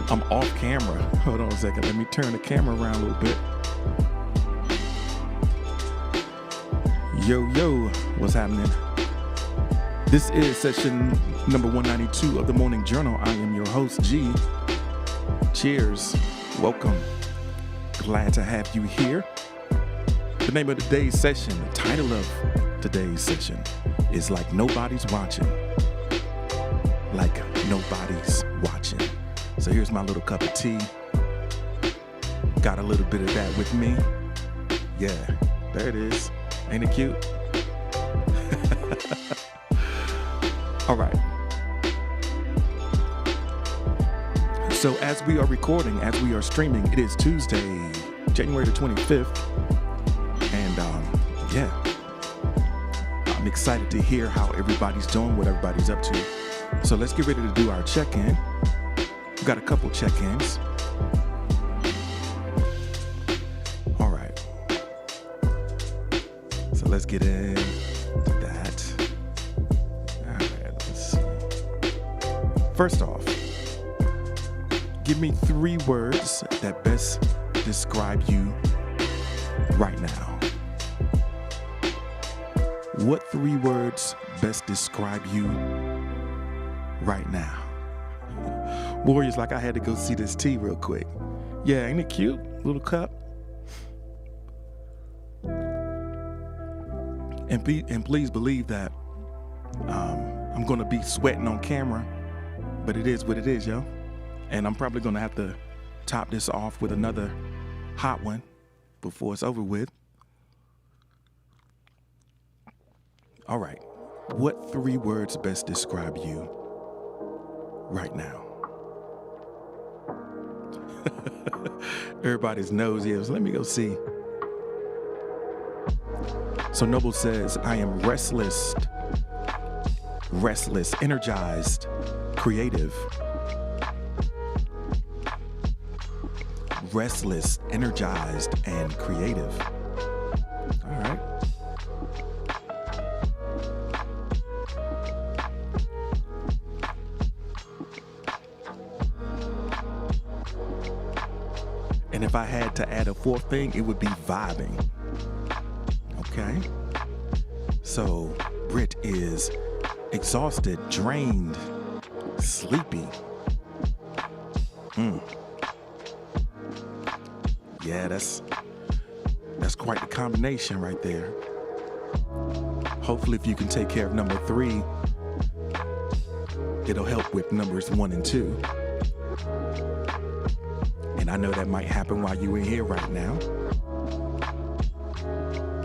I'm off camera. Hold on a second. Let me turn the camera around a little bit. Yo, what's happening? This is session number 192 of the Morning Journal. I am your host, G. Cheers. Welcome. Glad to have you here. The name of today's session, the title of today's session is Like Nobody's Watching. Like Nobody's Watching. So here's my little cup of tea. Got a little bit of that with me. Yeah, there it is. Ain't it cute? All right. So as we are recording, as we are streaming, it is Tuesday, January the 25th. And I'm excited to hear how everybody's doing, what everybody's up to. So let's get ready to do our check-in. We've got a couple check-ins. All right. So let's get into that. All right, let's see. First off, give me 3 words that best describe you right now. What 3 words best describe you right now? Warriors, like I had to go see this tea real quick. Yeah, ain't it cute? Little cup. And please believe that I'm going to be sweating on camera, but it is what it is, yo. And I'm probably going to have to top this off with another hot one before it's over with. All right. What 3 words best describe you right now? Everybody's nosy. Let me go see. So Noble says, I am restless, energized, creative. Restless, energized, and creative. All right. And if I had to add a 4th thing, it would be vibing. Okay. So Britt is exhausted, drained, sleepy. Yeah, that's quite the combination right there. Hopefully, if you can take care of number 3, it'll help with numbers 1 and 2. And I know that might happen while you're in here right now.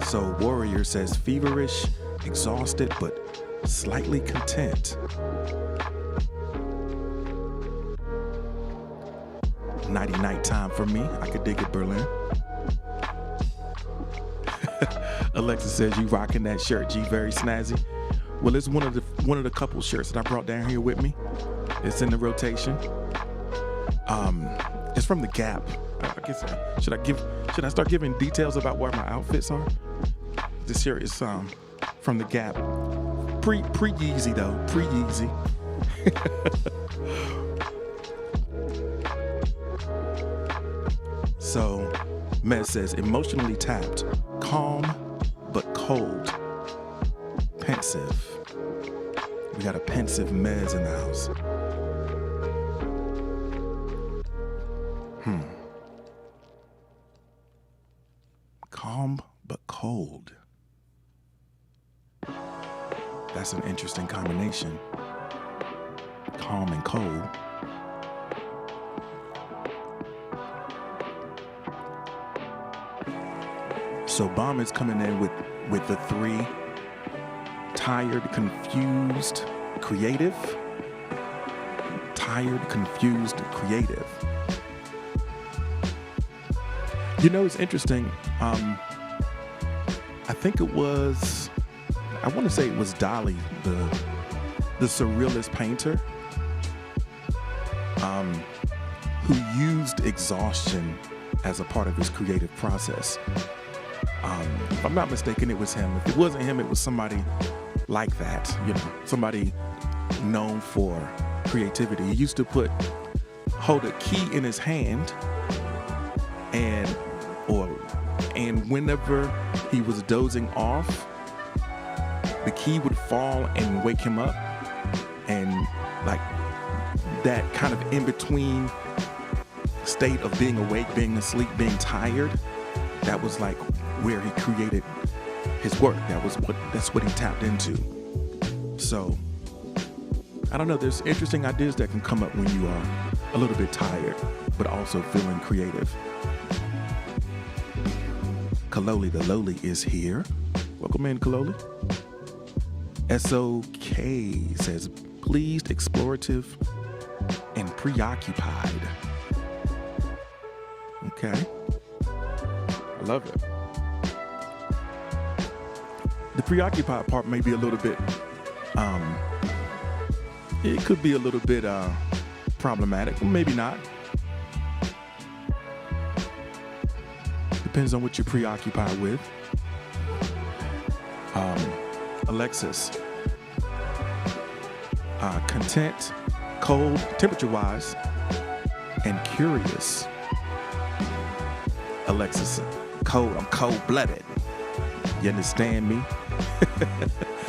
So Warrior says feverish, exhausted, but slightly content. Nighty-night time for me. I could dig it, Berlin. Alexa says you rocking that shirt, G, very snazzy. Well, it's one of the couple shirts that I brought down here with me. It's in the rotation. It's from the Gap. I guess should I start giving details about where my outfits are? This shirt is from the Gap. Pre-Yeezy though. Pre-Yeezy. So Mez says emotionally tapped, calm but cold, pensive. We got a pensive Mez in the house. Calm but cold. That's an interesting combination. Calm and cold. So Bomb is coming in with the 3. Tired, confused, creative. Tired, confused, creative. You know, it's interesting. I think it was, I want to say it was Dali, the surrealist painter, who used exhaustion as a part of his creative process. If I'm not mistaken, it was him. If it wasn't him, it was somebody like that, you know, somebody known for creativity. He used to put hold a key in his hand, and whenever he was dozing off, the key would fall and wake him up, and like that kind of in between state of being awake, being asleep, being tired, that was like where he created his work. That's what he tapped into. So I don't know, there's interesting ideas that can come up when you are a little bit tired, but also feeling creative. Kaloli the Lowly is here. Welcome in, Kaloli. SOK says, pleased, explorative, and preoccupied. Okay. I love it. The preoccupied part may be a little bit, it could be a little bit problematic, maybe not. Depends on what you're preoccupied with. Alexis, content, cold, temperature-wise, and curious. Alexis, cold, I'm cold-blooded. You understand me?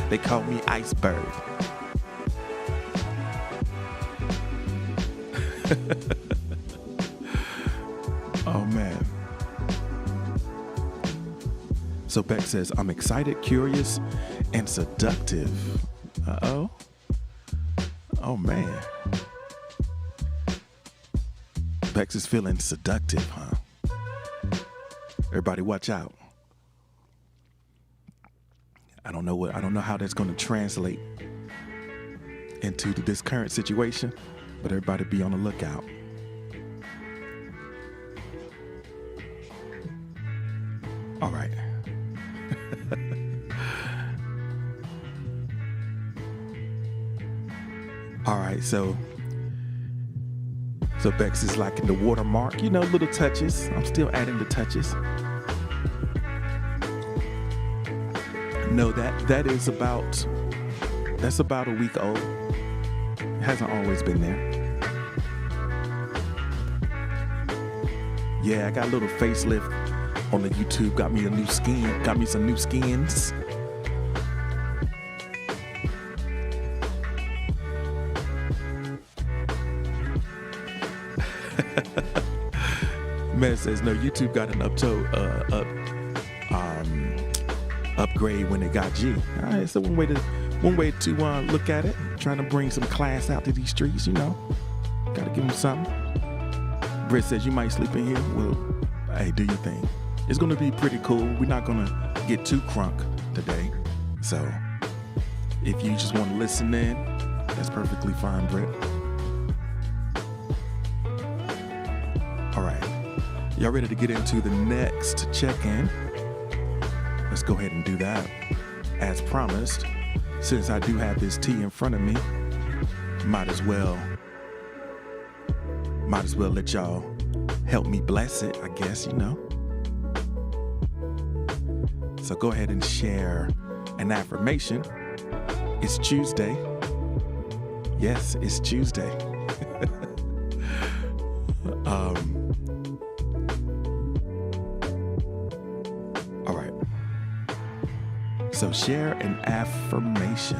They call me Iceberg. Oh, man. So Beck says, I'm excited, curious, and seductive. Uh-oh. Oh, man. Bex is feeling seductive, huh? Everybody watch out. I don't know how that's going to translate into this current situation, but everybody be on the lookout. All right. All right, so Bex is liking the watermark, little touches. I'm still adding the touches. No, that's about a week old. It hasn't always been there. Yeah, I got a little facelift on the YouTube. Got me some new skins. Man says no. YouTube got an upgrade when it got G. All right, so one way to look at it. Trying to bring some class out to these streets, Got to give them something. Britt says you might sleep in here. Well, hey, do your thing. It's gonna be pretty cool. We're not gonna get too crunk today. So if you just want to listen in, that's perfectly fine, Britt. All right. Y'all ready to get into the next check-in? Let's go ahead and do that. As promised, since I do have this tea in front of me, might as well let y'all help me bless it, I guess, So go ahead and share an affirmation. It's Tuesday. Yes, it's Tuesday. All right. So share an affirmation.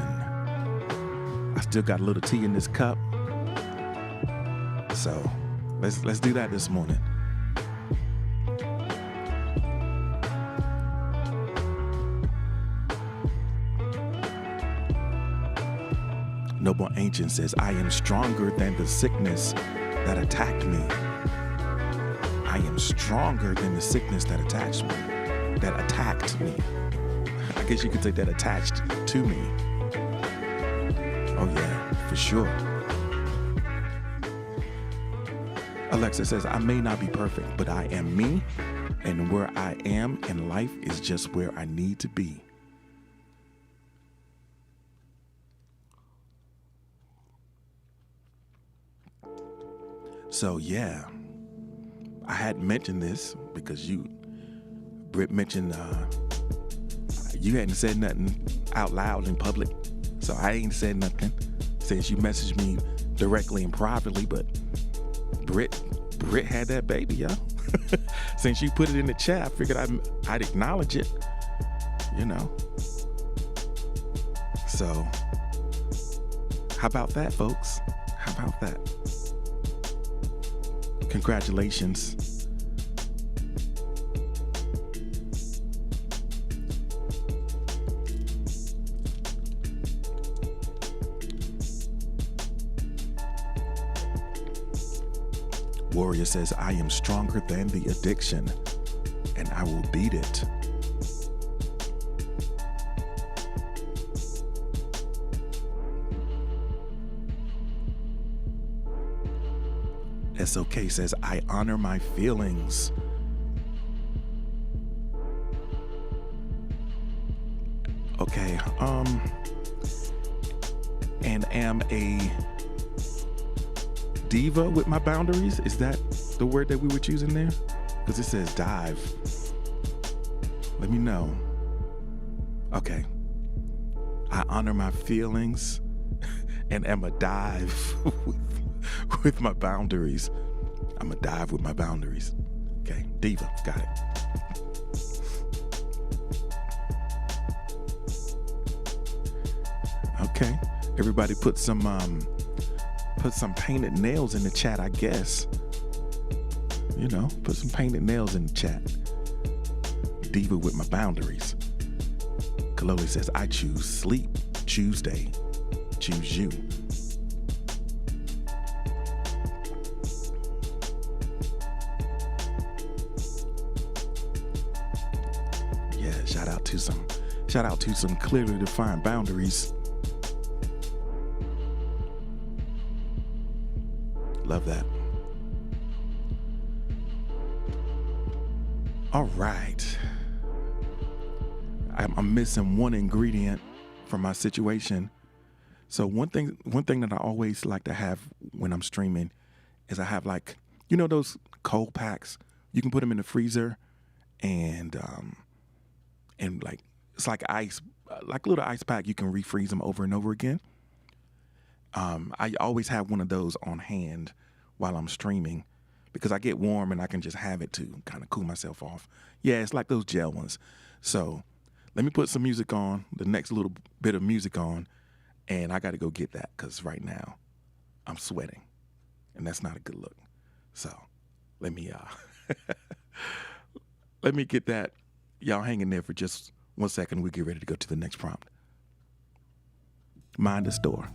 I still got a little tea in this cup. So let's do that this morning. Noble Ancient says, I am stronger than the sickness that attacked me. I am stronger than the sickness that attacked me. I guess you could say that attached to me. Oh yeah, for sure. Alexa says, I may not be perfect, but I am me, and where I am in life is just where I need to be. So yeah, I hadn't mentioned this because Britt mentioned you hadn't said nothing out loud in public, so I ain't said nothing since you messaged me directly and privately, but Britt had that baby, y'all. Since you put it in the chat, I figured I'd acknowledge it, you know. So, how about that, folks? How about that? Congratulations. Warrior says, I am stronger than the addiction, and I will beat it. SOK says, I honor my feelings. Okay, and am a diva with my boundaries. Is that the word that we were choosing there? Because it says dive. Let me know. Okay. I honor my feelings and am a dive with my boundaries. I'm a dive with my boundaries. Okay, diva, got it. Okay, everybody put some painted nails in the chat, I guess. You know, put some painted nails in the chat. Diva with my boundaries. Kaloli says, I choose sleep. Tuesday. Choose you. Yeah, shout out to some clearly defined boundaries. Love that. All right. I'm missing one ingredient from my situation. So one thing that I always like to have when I'm streaming is I have, like, you know, those cold packs. You can put them in the freezer and like, it's like ice, like a little ice pack. You can refreeze them over and over again. I always have one of those on hand while I'm streaming because I get warm and I can just have it to kind of cool myself off. Yeah, it's like those gel ones. So let me put some music on, the next little bit of music on, and I got to go get that because right now I'm sweating and that's not a good look. So let me let me get that. Y'all hang in there for just 1 second. We'll get ready to go to the next prompt. Mind the store.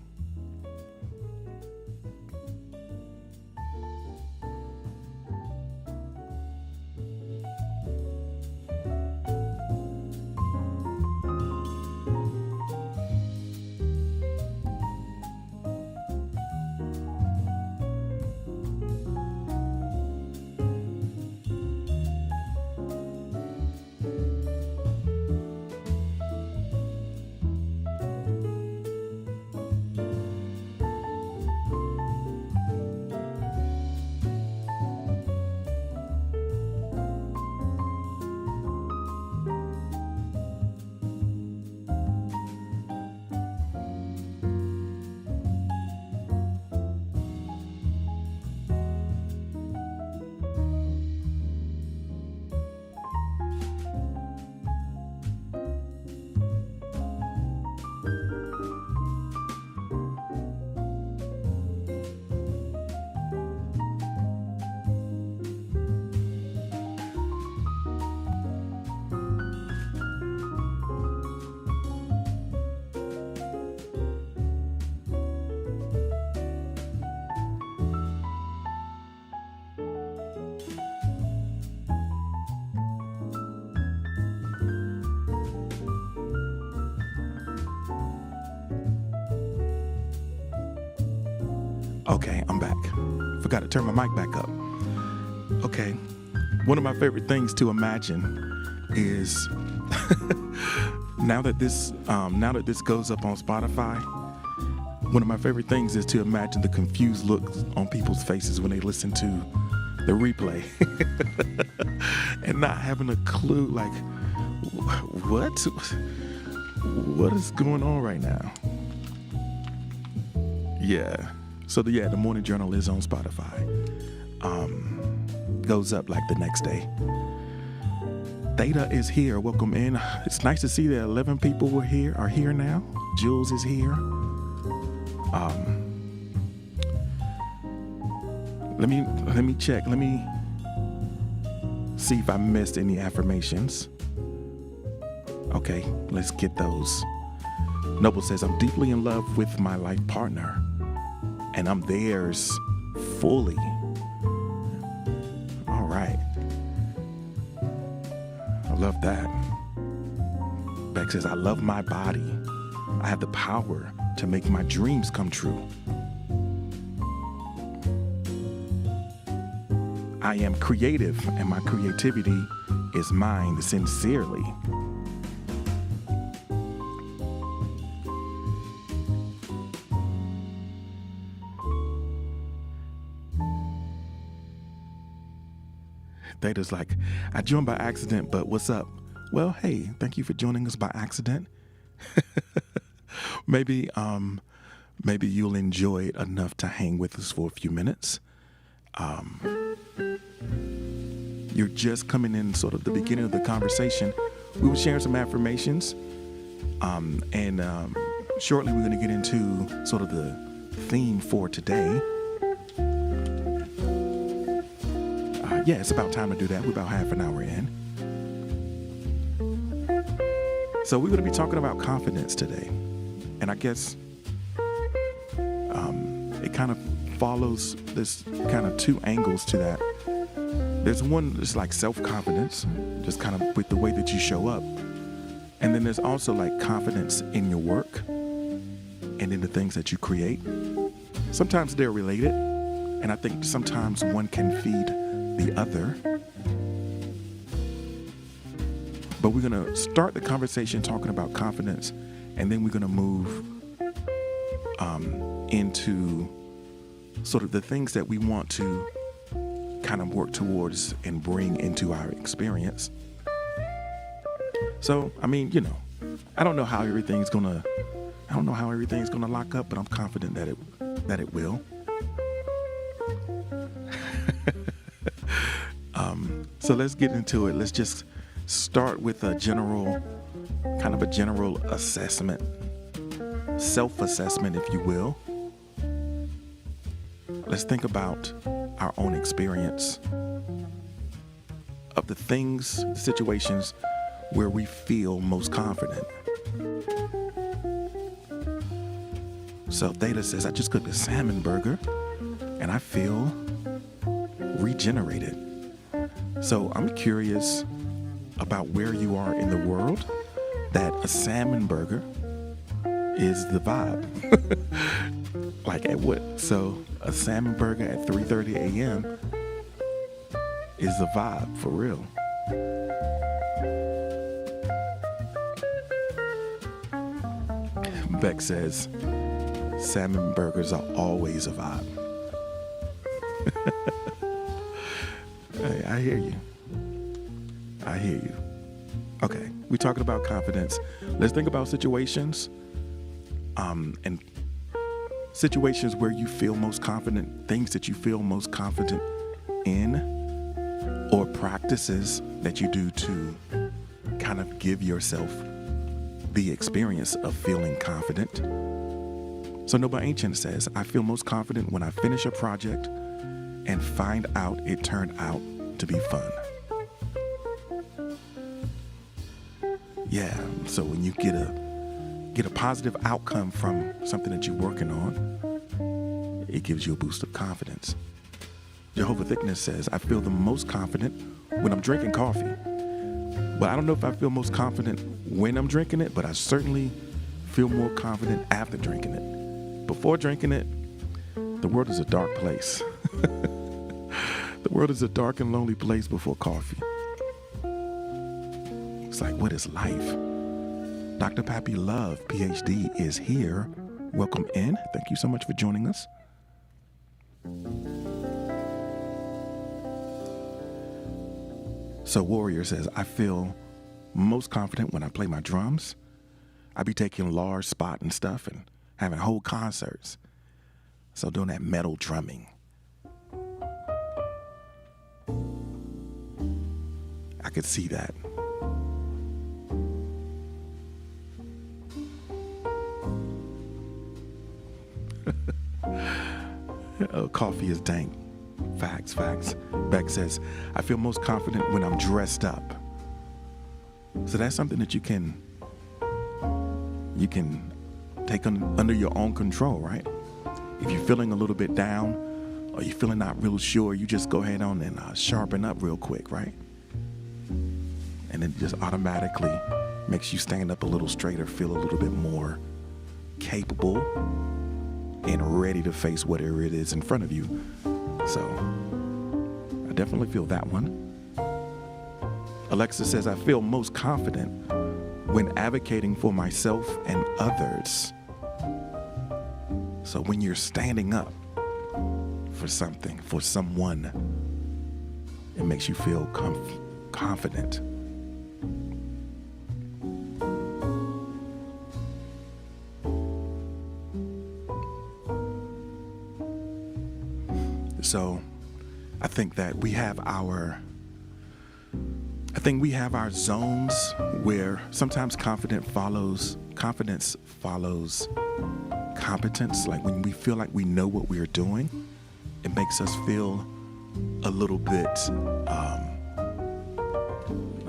Okay, I'm back. Forgot to turn my mic back up. Okay, one of my favorite things to imagine is now that this goes up on Spotify, one of my favorite things is to imagine the confused looks on people's faces when they listen to the replay and not having a clue, like, what is going on right now? Yeah. So the morning journal is on Spotify. Goes up like the next day. Theta is here. Welcome in. It's nice to see that 11 people are here now. Jules is here. Let me check. Let me see if I missed any affirmations. Okay, let's get those. Noble says, I'm deeply in love with my life partner, and I'm theirs fully. All right. I love that. Beck says, I love my body. I have the power to make my dreams come true. I am creative, and my creativity is mine sincerely. Theta's like, I joined by accident, but what's up? Well, hey, thank you for joining us by accident. Maybe you'll enjoy it enough to hang with us for a few minutes. You're just coming in sort of the beginning of the conversation. We were sharing some affirmations, and shortly we're going to get into sort of the theme for today. Yeah, it's about time to do that. We're about half an hour in. So we're going to be talking about confidence today. And I guess it kind of follows this kind of two angles to that. There's one that's like self-confidence, just kind of with the way that you show up. And then there's also like confidence in your work and in the things that you create. Sometimes they're related. And I think sometimes one can feed the other. But we're going to start the conversation talking about confidence, and then we're going to move into sort of the things that we want to kind of work towards and bring into our experience. So, I mean, I don't know how everything's going to lock up, but I'm confident that it will. So let's get into it. Let's just start with a general assessment, self-assessment, if you will. Let's think about our own experience of the things, the situations where we feel most confident. So Theta says, I just cooked a salmon burger and I feel regenerated. So I'm curious about where you are in the world that a salmon burger is the vibe. Like at what? So a salmon burger at 3:30 a.m. is the vibe for real. Beck says, salmon burgers are always a vibe. Hey, I hear you. Okay, we're talking about confidence. Let's think about situations, and situations where you feel most confident, things that you feel most confident in, or practices that you do to kind of give yourself the experience of feeling confident. So Noble Ancient says, I feel most confident when I finish a project and find out it turned out to be fun. Yeah, so when you get a positive outcome from something that you're working on, it gives you a boost of confidence. Jehovah Thickness says, I feel the most confident when I'm drinking coffee. But I don't know if I feel most confident when I'm drinking it, but I certainly feel more confident after drinking it. Before drinking it, the world is a dark place. The world is a dark and lonely place before coffee. It's like, what is life? Dr. Pappy Love, PhD, is here. Welcome in. Thank you so much for joining us. So Warrior says, I feel most confident when I play my drums. I be taking large spot and stuff and having whole concerts. So doing that metal drumming. I could see that. Oh, coffee is dank. Facts. Beck says, I feel most confident when I'm dressed up. So that's something that you can take under your own control, right? If you're feeling a little bit down or you're feeling not real sure, you just go ahead on and sharpen up real quick, right? And it just automatically makes you stand up a little straighter, feel a little bit more capable and ready to face whatever it is in front of you. So I definitely feel that one. Alexa says, I feel most confident when advocating for myself and others. So when you're standing up for something, for someone, it makes you feel confident. So I think that we have our zones where sometimes confidence follows competence. Like when we feel like we know what we're doing, it makes us feel a little bit,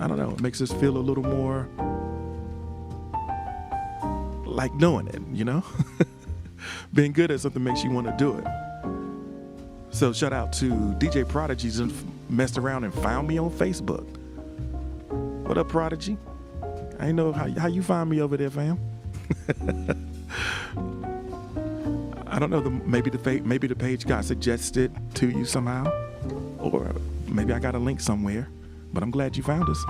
it makes us feel a little more like doing it, you know? Being good at something makes you want to do it. So shout out to DJ Prodigy who messed around and found me on Facebook. What up, Prodigy? I didn't know how you find me over there, fam. I don't know. Maybe the page got suggested to you somehow, or maybe I got a link somewhere. But I'm glad you found us.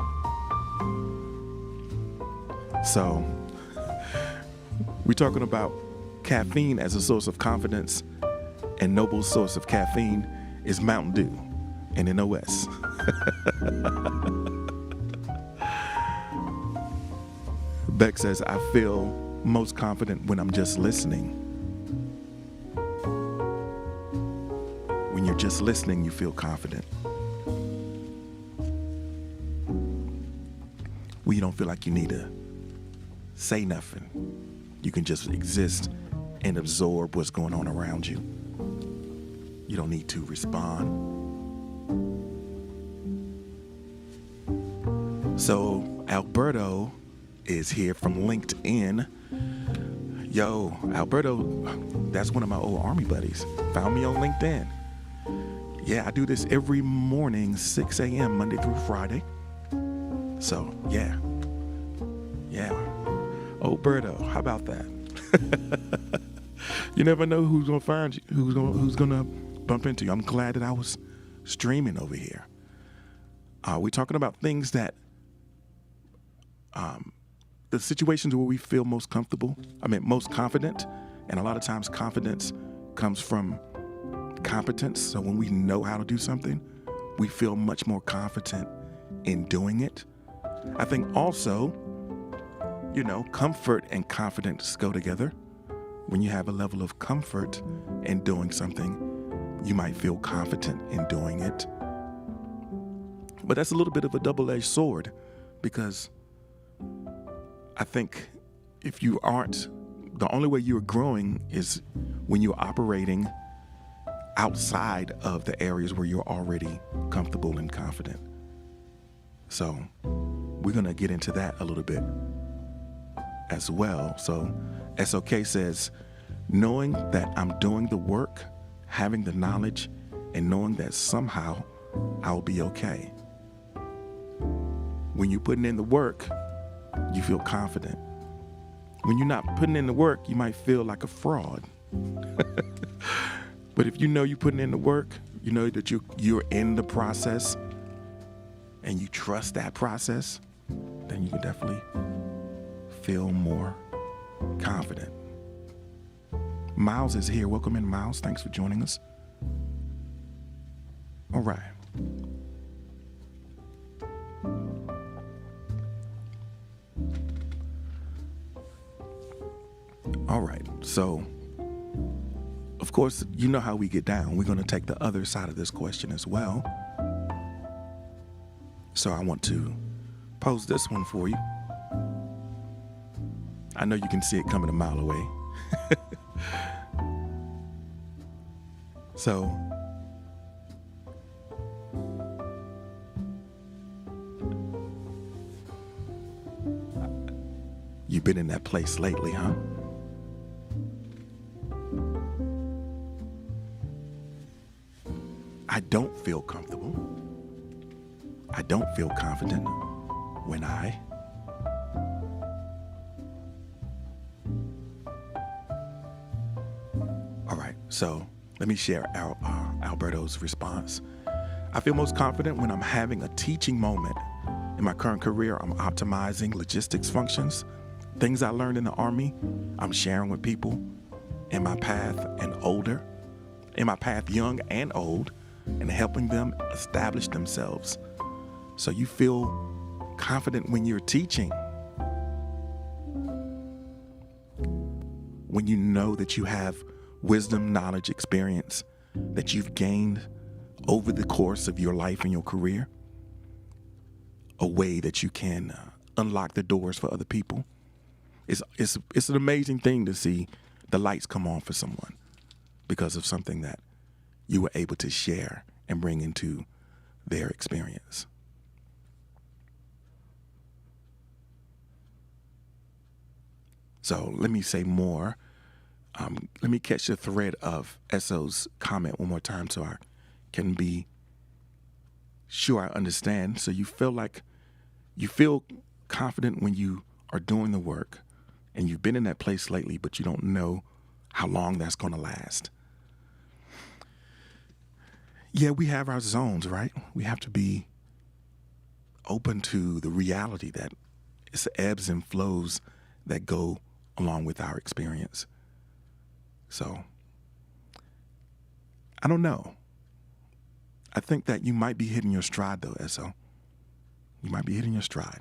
So we're talking about caffeine as a source of confidence, and Noble's source of caffeine is Mountain Dew and NOS. Beck says, I feel most confident when I'm just listening. When you're just listening, you feel confident. When you don't feel like you need to say nothing. You can just exist and absorb what's going on around you. You don't need to respond. So Alberto is here from LinkedIn. Yo, Alberto, that's one of my old Army buddies. Found me on LinkedIn. Yeah, I do this every morning, 6 a.m., Monday through Friday. So, yeah. Alberto, how about that? You never know who's going to find you, who's going to bump into you. I'm glad that I was streaming over here. We're talking about things that, the situations where we feel most confident. And a lot of times confidence comes from competence. So when we know how to do something, we feel much more confident in doing it. I think also, comfort and confidence go together. When you have a level of comfort in doing something, you might feel confident in doing it. But that's a little bit of a double-edged sword, because I think if you aren't, the only way you're growing is when you're operating outside of the areas where you're already comfortable and confident. So we're going to get into that a little bit as well. So SOK says, knowing that I'm doing the work, having the knowledge, and knowing that somehow I'll be okay. When you're putting in the work, you feel confident. When you're not putting in the work, you might feel like a fraud. But if you know you're putting in the work, you know that you're in the process, and you trust that process, then you can definitely feel more confident. Miles is here. Welcome in, Miles. Thanks for joining us. All right. So, of course, you know how we get down. We're going to take the other side of this question as well. So I want to pose this one for you. I know you can see it coming a mile away. So, you've been in that place lately, huh? I don't feel comfortable. I don't feel confident when I. All right, so let me share Alberto's response. I feel most confident when I'm having a teaching moment. In my current career, I'm optimizing logistics functions. Things I learned in the Army, I'm sharing with people in my path young and old, and helping them establish themselves. So you feel confident when you're teaching. When you know that you have wisdom, knowledge, experience that you've gained over the course of your life and your career, a way that you can unlock the doors for other people. It's an amazing thing to see the lights come on for someone because of something that you were able to share and bring into their experience. So let me say more. Let me catch the thread of SO's comment one more time so I can be sure I understand. So you feel confident when you are doing the work and you've been in that place lately, but you don't know how long that's going to last. Yeah, we have our zones, right? We have to be open to the reality that it's the ebbs and flows that go along with our experience. So, I don't know. I think that you might be hitting your stride, though, SO. You might be hitting your stride.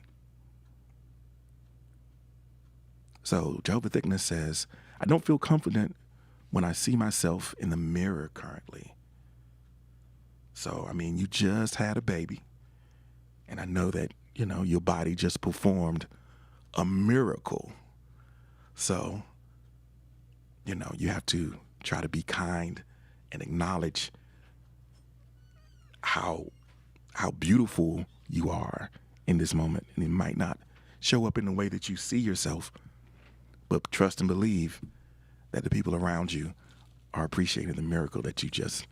So, Jehovah Thickness says, I don't feel confident when I see myself in the mirror currently. So, I mean, you just had a baby. And I know that, your body just performed a miracle. So, you have to try to be kind and acknowledge how beautiful you are in this moment. And it might not show up in the way that you see yourself, but trust and believe that the people around you are appreciating the miracle that you just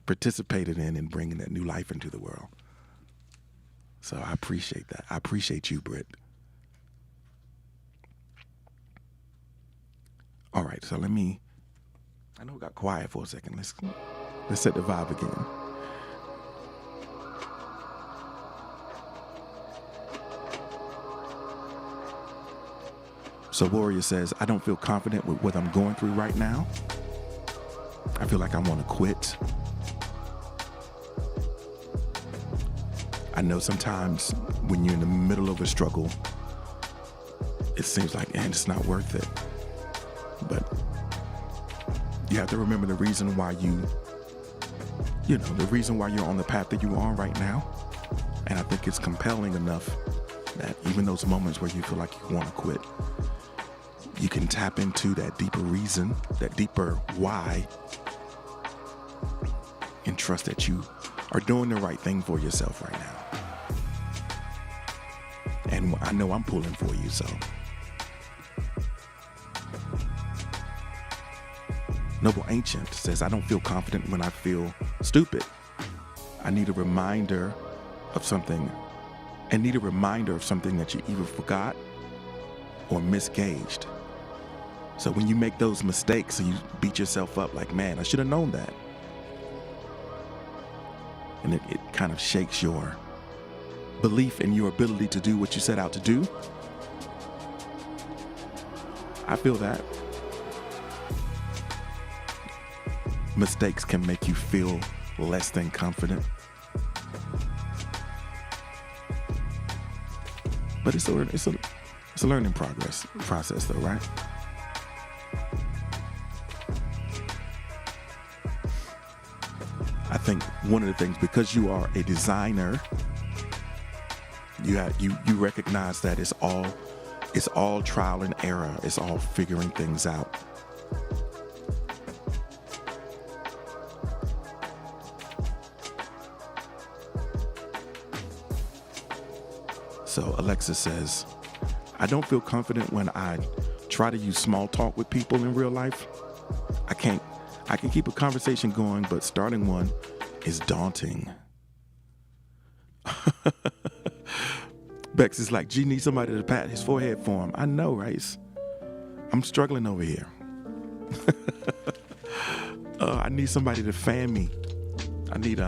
participated in and bringing that new life into the world. So I appreciate that. I appreciate you, Britt. All right, so I know it got quiet for a second. Let's set the vibe again. So Warrior says, I don't feel confident with what I'm going through right now. I feel like I want to quit. I know sometimes when you're in the middle of a struggle, it seems like, man, it's not worth it. But you have to remember the reason why the reason why you're on the path that you're on right now. And I think it's compelling enough that even those moments where you feel like you want to quit, you can tap into that deeper reason, that deeper why, and trust that you are doing the right thing for yourself right now. And I know I'm pulling for you, so. Noble Ancient says, I don't feel confident when I feel stupid. I need a reminder of something that you either forgot or misgauged. So when you make those mistakes and you beat yourself up like, man, I should have known that. And it kind of shakes your belief in your ability to do what you set out to do. I feel that. Mistakes can make you feel less than confident. But it's a learning process though, right? I think one of the things, because you are a designer, you recognize that it's all trial and error. It's all figuring things out. So Alexis says, I don't feel confident when I try to use small talk with people in real life. I can keep a conversation going, but starting one is daunting. Bex is like, G needs somebody to pat his forehead for him. I know, right? I'm struggling over here. I need somebody to fan me. I need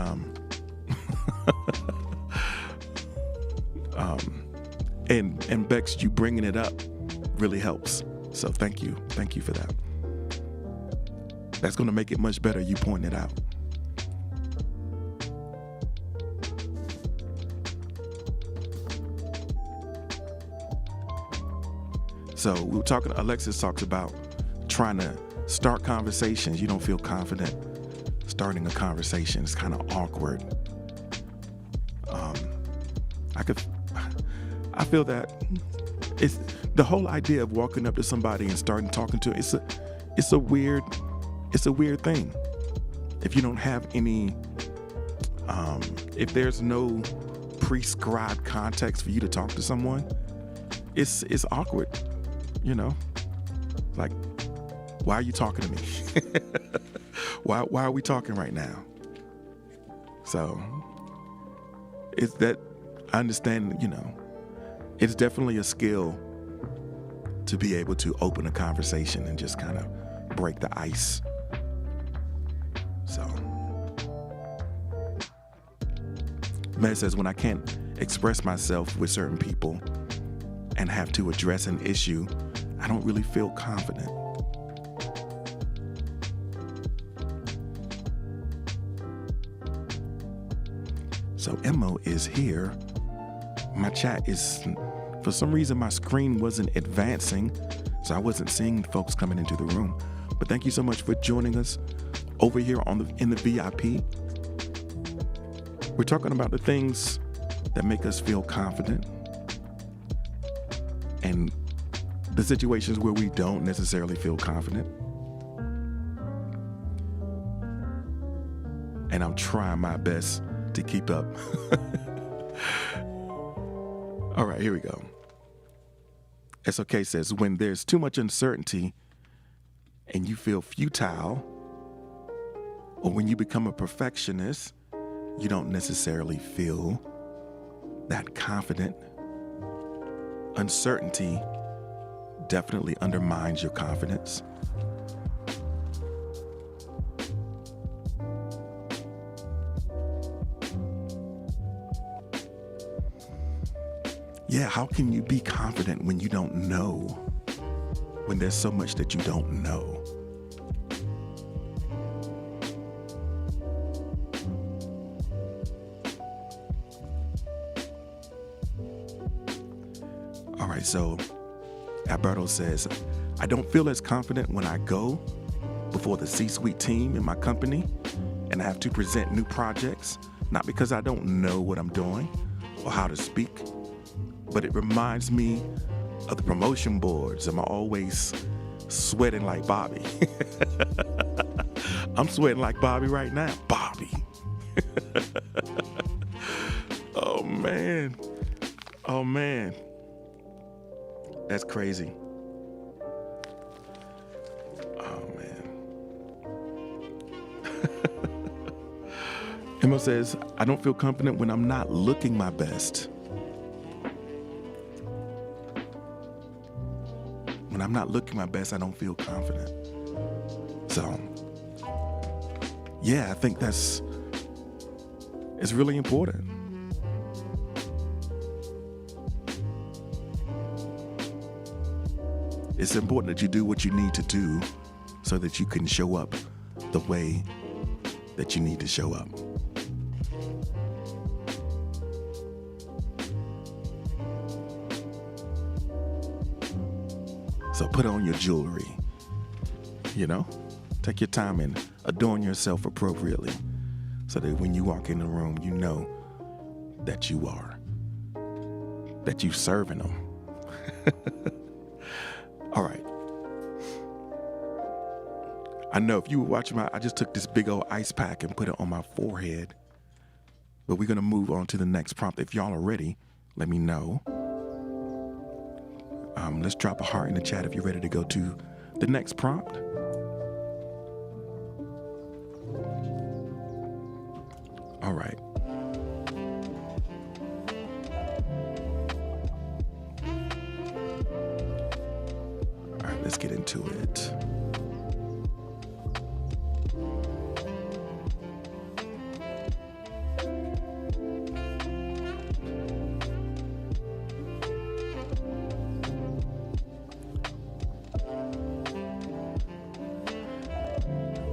and Bex, you bringing it up really helps. So thank you for that. That's going to make it much better, you pointing it out. So we were talking, Alexis talks about trying to start conversations. You don't feel confident starting a conversation. It's kind of awkward. I feel that it's the whole idea of walking up to somebody and starting talking to it's a weird thing. If you don't have any, if there's no prescribed context for you to talk to someone, it's awkward, you know? Like, why are you talking to me? Why are we talking right now? So it's that I understand, you know, it's definitely a skill to be able to open a conversation and just kind of break the ice. So Med says, when I can't express myself with certain people and have to address an issue, I don't really feel confident. So Emma is here. My chat is, for some reason, my screen wasn't advancing, so I wasn't seeing folks coming into the room. But thank you so much for joining us over here in the VIP. We're talking about the things that make us feel confident and the situations where we don't necessarily feel confident. And I'm trying my best to keep up. All right, here we go. SOK says, when there's too much uncertainty and you feel futile, or when you become a perfectionist, you don't necessarily feel that confident. Uncertainty definitely undermines your confidence. Yeah, how can you be confident when you don't know? When there's so much that you don't know? All right, so Alberto says, I don't feel as confident when I go before the C-suite team in my company and I have to present new projects, not because I don't know what I'm doing or how to speak, but it reminds me of the promotion boards. I'm always sweating like Bobby. I'm sweating like Bobby right now. Bobby. Oh, man. Oh, man. That's crazy. Oh, man. Emma says, I don't feel confident when I'm not looking my best. When I'm not looking my best, I don't feel confident. So, yeah, I think it's really important. It's important that you do what you need to do so that you can show up the way that you need to show up. So put on your jewelry, you know, take your time and adorn yourself appropriately so that when you walk in the room, you know that you serving them. All right. I know if you were watching I just took this big old ice pack and put it on my forehead. But we're going to move on to the next prompt. If y'all are ready, let me know. Let's drop a heart in the chat if you're ready to go to the next prompt. All right. All right, let's get into it.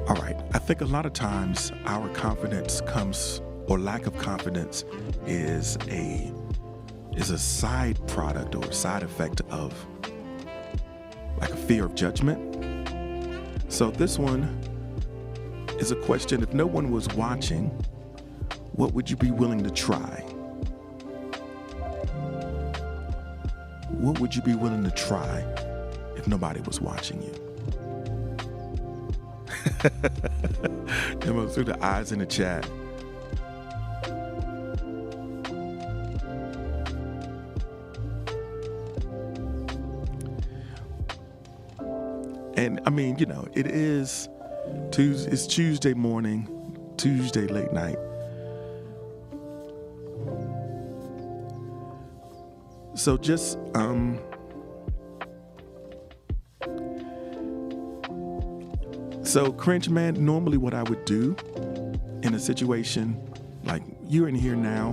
All right. I think a lot of times our confidence comes, or lack of confidence is a side product or side effect of like a fear of judgment. So this one is a question: if no one was watching, what would you be willing to try? What would you be willing to try if nobody was watching you? Through the eyes in the chat. And I mean, it's Tuesday morning, Tuesday late night. So just So cringe man, normally what I would do in a situation like you're in here now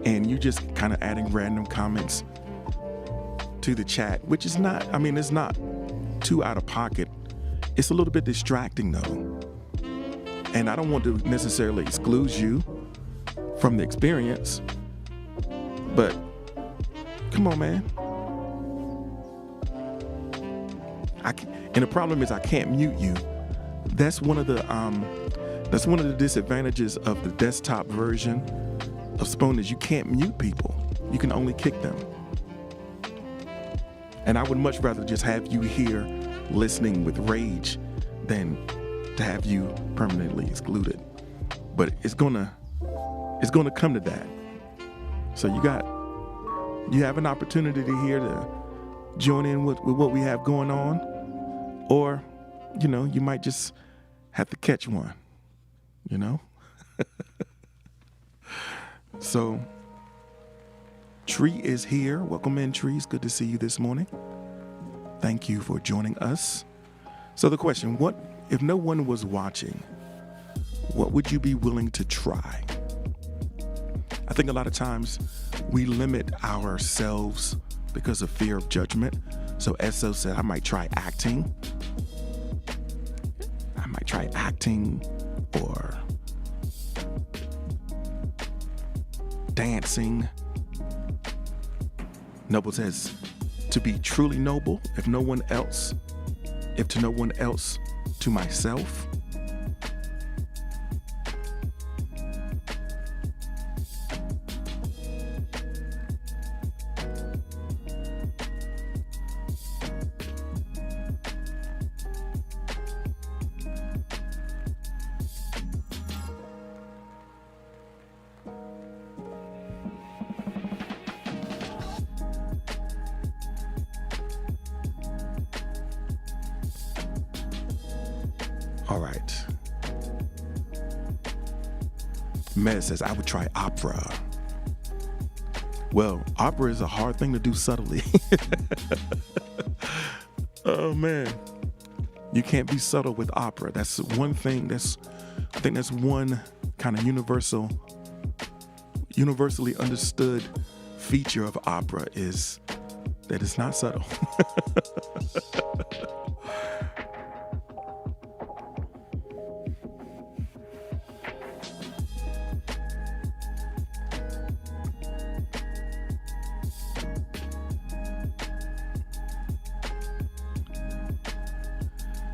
and you're just kind of adding random comments to the chat, which is not, it's not too out of pocket. It's a little bit distracting though. And I don't want to necessarily exclude you from the experience, but come on, man. And the problem is I can't mute you. That's one of the disadvantages of the desktop version of Spoon is you can't mute people. You can only kick them. And I would much rather just have you here listening with rage than to have you permanently excluded. But it's gonna come to that. So you have an opportunity here to join in with what we have going on. Or, you might just have to catch one, So, Tree is here. Welcome in, Tree. It's good to see you this morning. Thank you for joining us. So the question, what if no one was watching, what would you be willing to try? I think a lot of times we limit ourselves because of fear of judgment. So Esso said, I might try acting. Or dancing. Noble says, to be truly noble, if to no one else, to myself. All right. Med says, I would try opera. Well, opera is a hard thing to do subtly. Oh, man. You can't be subtle with opera. That's one thing. I think that's one kind of universally understood feature of opera is that it's not subtle.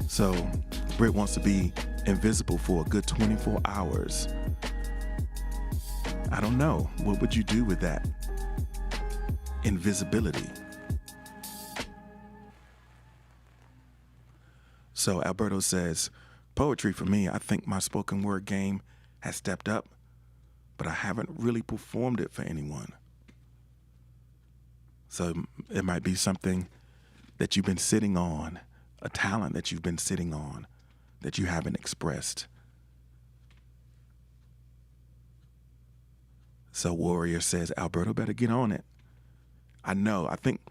So Britt wants to be invisible for a good 24 hours. I don't know. What would you do with that invisibility? So Alberto says, poetry for me, I think my spoken word game has stepped up, but I haven't really performed it for anyone. So it might be something that you've been sitting on, a talent that you've been sitting on that you haven't expressed. So Warrior says, Alberto better get on it. I know. I think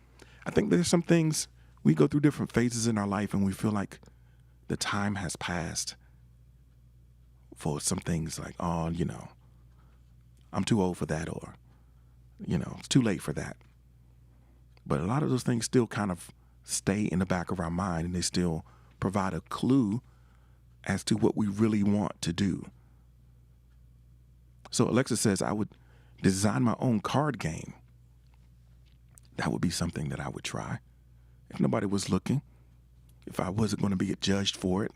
there's some things, we go through different phases in our life and we feel like the time has passed for some things like, oh, I'm too old for that, or, it's too late for that. But a lot of those things still kind of stay in the back of our mind, and they still provide a clue as to what we really want to do. So Alexa says, I would design my own card game. That would be something that I would try if nobody was looking, if I wasn't going to be judged for it.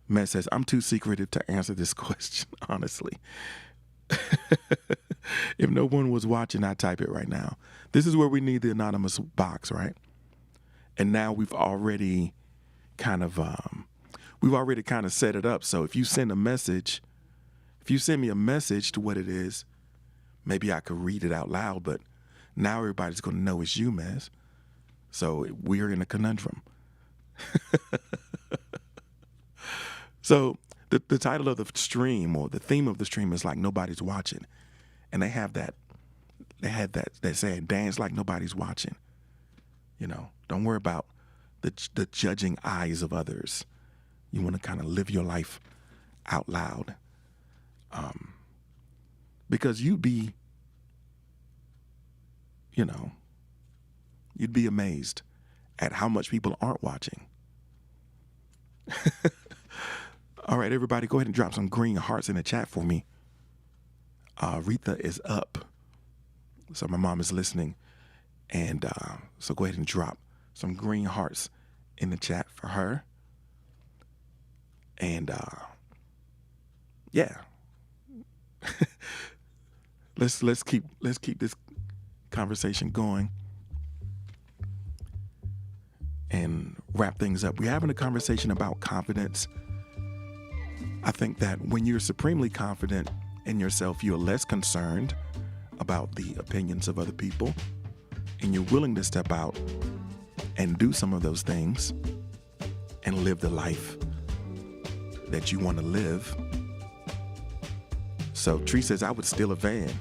Matt says, I'm too secretive to answer this question, honestly. If no one was watching, I'd type it right now. This is where we need the anonymous box, right? And now we've already kind of set it up. So if you send me a message to what it is, maybe I could read it out loud, but now everybody's going to know it's you, Mez. So we're in a conundrum. So the title of the stream, or the theme of the stream, is like nobody's watching. And they had that saying, dance like nobody's watching. Don't worry about the judging eyes of others. You want to kind of live your life out loud. Because you'd be amazed at how much people aren't watching. All right, everybody, go ahead and drop some green hearts in the chat for me. Retha is up. So my mom is listening. And so go ahead and drop some green hearts in the chat for her. And yeah. let's keep this conversation going and wrap things up. We're having a conversation about confidence. I think that when you're supremely confident in yourself, you're less concerned about the opinions of other people, and you're willing to step out and do some of those things and live the life that you want to live. So Tree says, I would steal a van.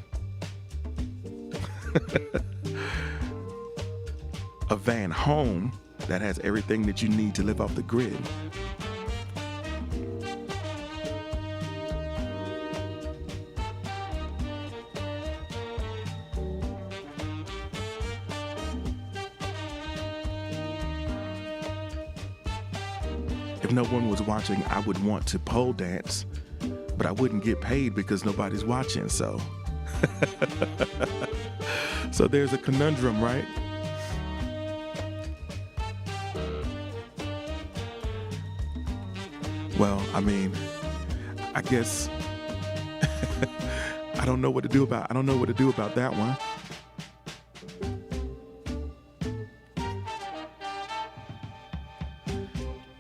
A van home that has everything that you need to live off the grid. If no one was watching, I would want to pole dance, but I wouldn't get paid because nobody's watching. So there's a conundrum, right? Well, I mean, I guess I don't know what to do about that one.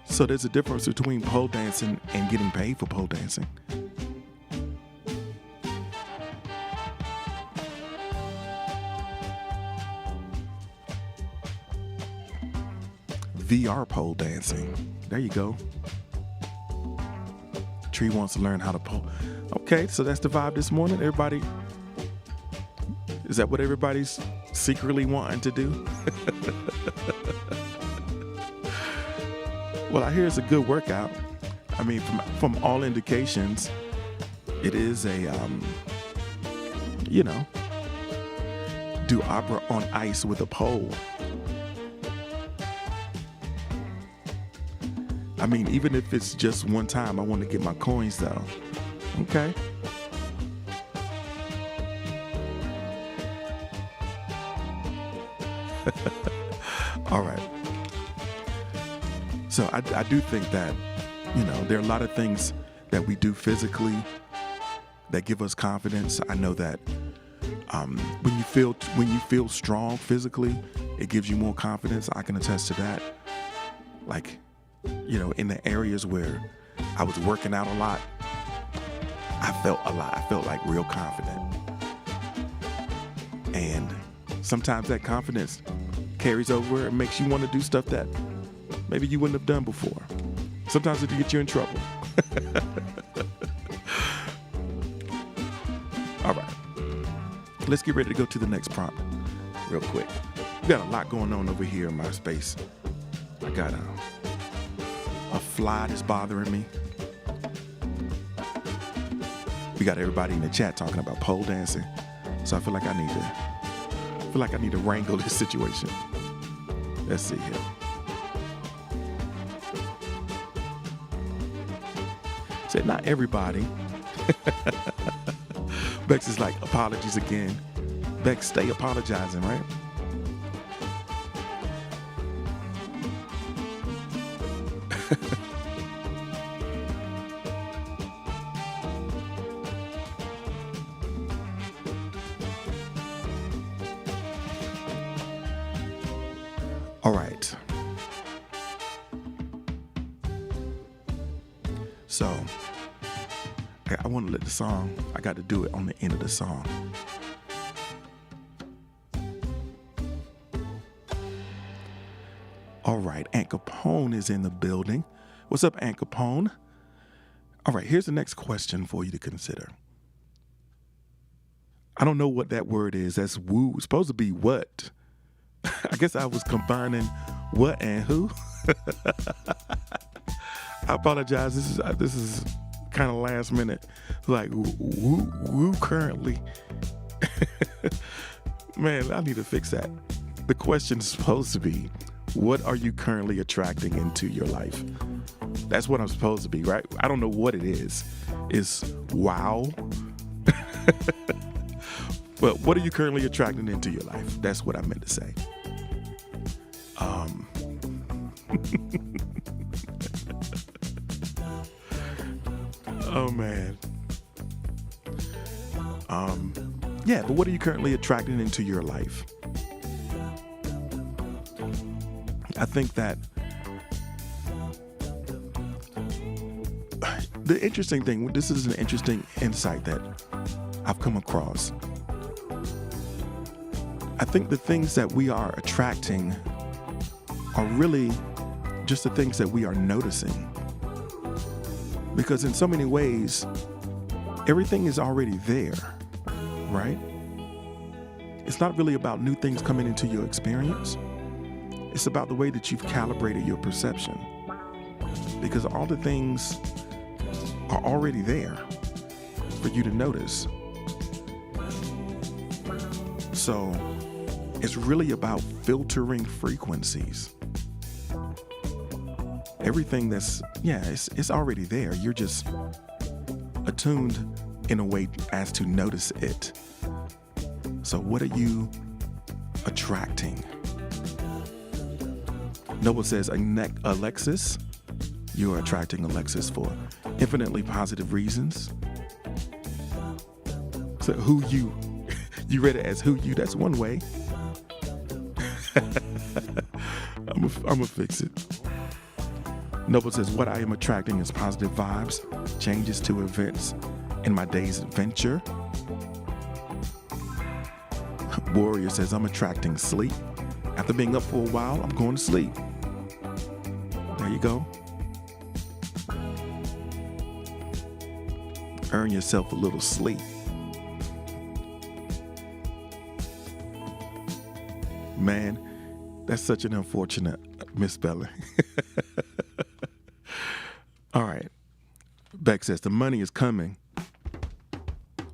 So there's a difference between pole dancing and getting paid for pole dancing. VR pole dancing. There you go. Tree wants to learn how to pole. Okay, so that's the vibe this morning. Everybody, is that what everybody's secretly wanting to do? Well, I hear it's a good workout. I mean, from all indications, it is a, do opera on ice with a pole. I mean, even if it's just one time, I want to get my coins though. Okay. All right. So I do think that, there are a lot of things that we do physically that give us confidence. I know that when you feel strong physically, it gives you more confidence. I can attest to that. Like, in the areas where I was working out a lot, I felt like real confident. And sometimes that confidence carries over and makes you want to do stuff that maybe you wouldn't have done before. Sometimes it gets you in trouble. All right. Let's get ready to go to the next prompt real quick. We got a lot going on over here in my space. I got a fly that's bothering me. We got everybody in the chat talking about pole dancing. So I feel like I need to wrangle this situation. Let's see here. Said not everybody. Bex is like, apologies again. Bex, stay apologizing, right? All right. So, I want to let the song, I got to do it on the end of the song. All right, Aunt Capone is in the building. What's up, Aunt Capone? All right, here's the next question for you to consider. I don't know what that word is. That's woo. It's supposed to be what? I guess I was combining what and who. I apologize. This is kind of last minute. Like woo currently. Man, I need to fix that. The question is supposed to be, what are you currently attracting into your life? That's what I'm supposed to be, right? I don't know what it is. It's wow. But what are you currently attracting into your life? That's what I meant to say. Oh man. Yeah, but what are you currently attracting into your life? I think that the interesting thing, this is an interesting insight that I've come across. I think the things that we are attracting are really just the things that we are noticing. Because in so many ways, everything is already there, right? It's not really about new things coming into your experience. It's about the way that you've calibrated your perception. Because all the things are already there for you to notice. So it's really about filtering frequencies. Everything it's already there. You're just attuned in a way as to notice it. So what are you attracting? Noble says, Alexis, you are attracting Alexis for infinitely positive reasons. So you read it as who you, that's one way. I'm gonna fix it. Noble says, what I am attracting is positive vibes, changes to events in my day's adventure. Warrior says, I'm attracting sleep. After being up for a while, I'm going to sleep. There you go. Earn yourself a little sleep. Man, that's such an unfortunate misspelling. All right. Beck says, the money is coming.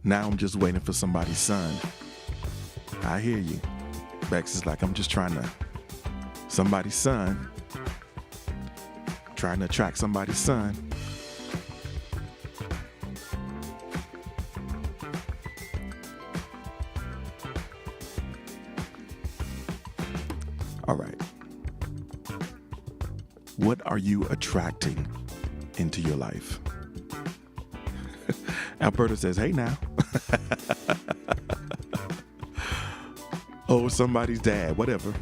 Now I'm just waiting for somebody's son. I hear you. Bex is like, I'm just somebody's son. Trying to attract somebody's son. All right. What are you attracting into your life? Alberta says, hey now. Oh, somebody's dad, whatever.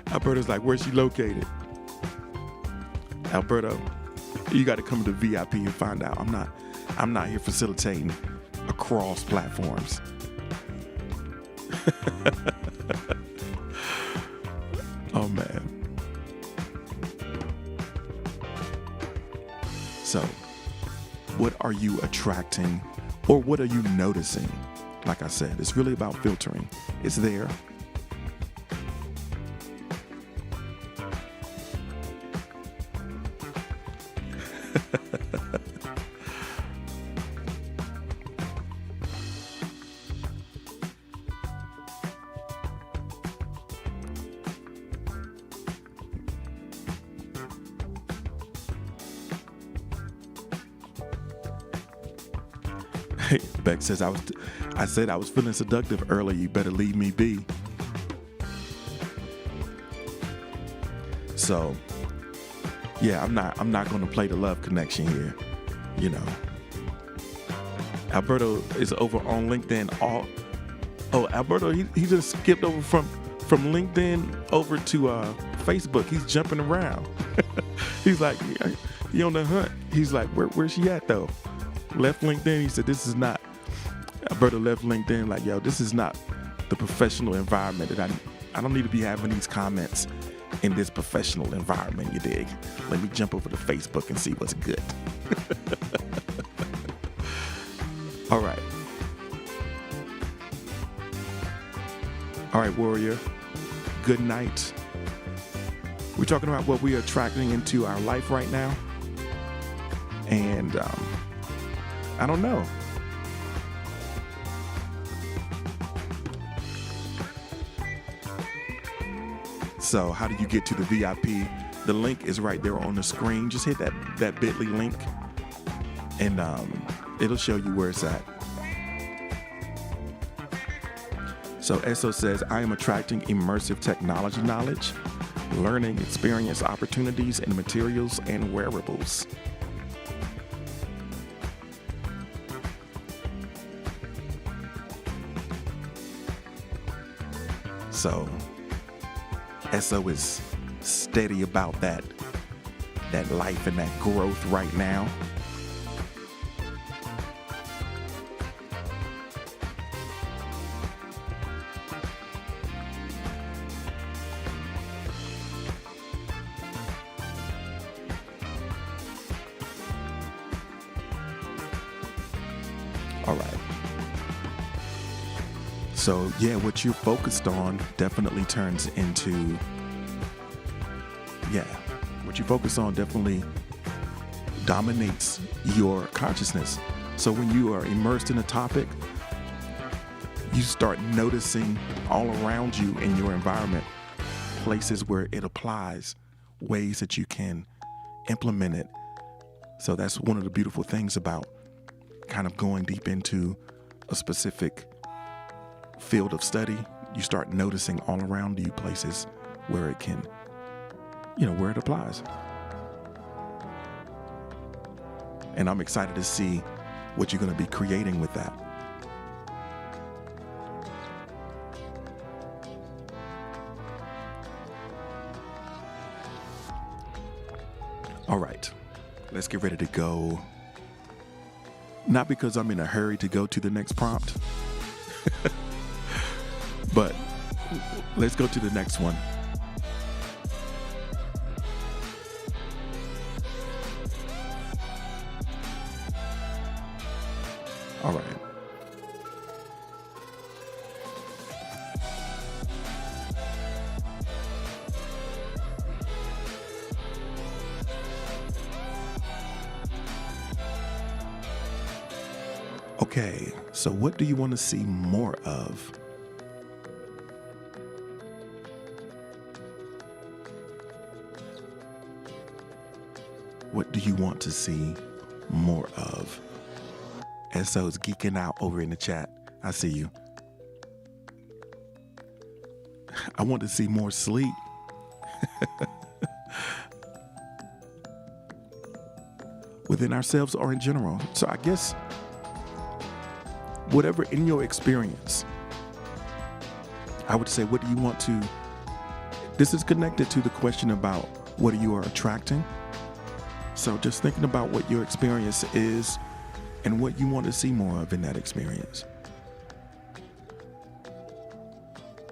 Alberta's like, where's she located? Alberta, you got to come to VIP and find out. I'm not here facilitating across platforms. Oh man. So, what are you attracting, or what are you noticing? Like I said, it's really about filtering. It's there. Beck says, I said I was feeling seductive earlier. You better leave me be. So, yeah, I'm not going to play the love connection here. You know, Alberto is over on LinkedIn. Alberto, he just skipped over from LinkedIn over to Facebook. He's jumping around. He's like, he on the hunt. He's like, where's she at though? Left LinkedIn. He said, this is not. Alberto left LinkedIn like, yo, this is not the professional environment that I don't need to be having these comments in this professional environment, you dig? Let me jump over to Facebook and see what's good. All right. All right, warrior. Good night. We're talking about what we are attracting into our life right now. And I don't know. So how do you get to the VIP? The link is right there on the screen. Just hit that bit.ly link and it'll show you where it's at. So Esso says, I am attracting immersive technology knowledge, learning experience opportunities and materials and wearables. So Esso is steady about that life and that growth right now. All right. So yeah, what you're focused on definitely turns into, what you focus on definitely dominates your consciousness. So when you are immersed in a topic, you start noticing all around you in your environment, places where it applies, ways that you can implement it. So that's one of the beautiful things about kind of going deep into a specific field of study. You start noticing all around you places where it can, where it applies. And I'm excited to see what you're going to be creating with that. All right, let's get ready to go. Not because I'm in a hurry to go to the next prompt, but let's go to the next one. All right. Okay, so what do you want to see more of? What do you want to see more of? SO's geeking out over in the chat. I see you. I want to see more sleep. Within ourselves or in general. So I guess whatever in your experience, I would say, what do you want to, this is connected to the question about what you are attracting. So just thinking about what your experience is and what you want to see more of in that experience.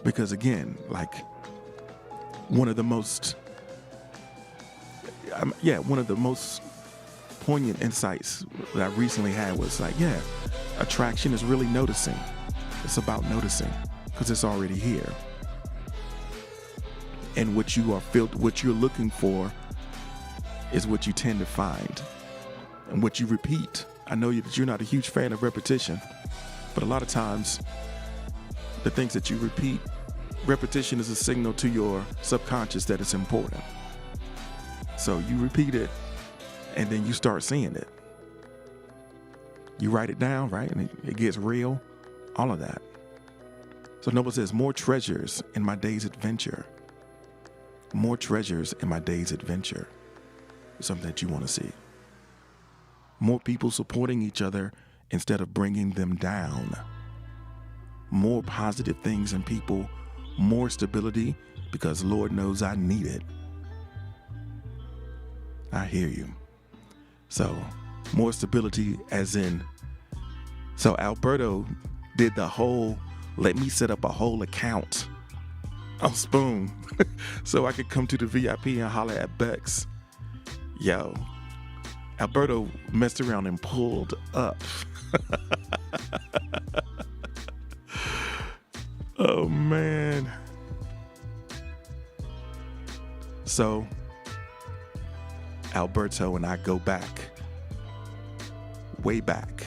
Because again, like one of the most poignant insights that I recently had was like, attraction is really noticing. It's about noticing because it's already here. And what you're looking for is what you tend to find and what you repeat. I know that you're not a huge fan of repetition, but a lot of times the things that you repeat, repetition is a signal to your subconscious that it's important. So you repeat it and then you start seeing it. You write it down, right? And it gets real, all of that. So Noble says, more treasures in my day's adventure. More treasures in my day's adventure. Something that you want to see. More people supporting each other instead of bringing them down. More positive things in people. More stability because Lord knows I need it. I hear you. So more stability as in, so Alberto did the whole, let me set up a whole account on Spoon so I could come to the VIP and holler at Bex. Yo, Alberto messed around and pulled up. Oh man. So Alberto and I go back, way back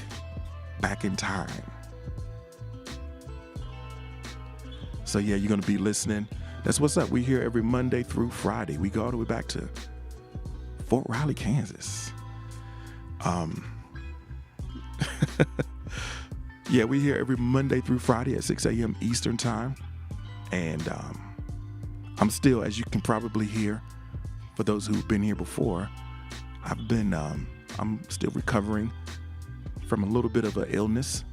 in time. So yeah, you're going to be listening. That's what's up. We're here every Monday through Friday. We go all the way back to Fort Riley, Kansas. Yeah, we're here every Monday through Friday at 6 a.m. Eastern time. And I'm still, as you can probably hear, for those who've been here before, I'm still recovering from a little bit of an illness.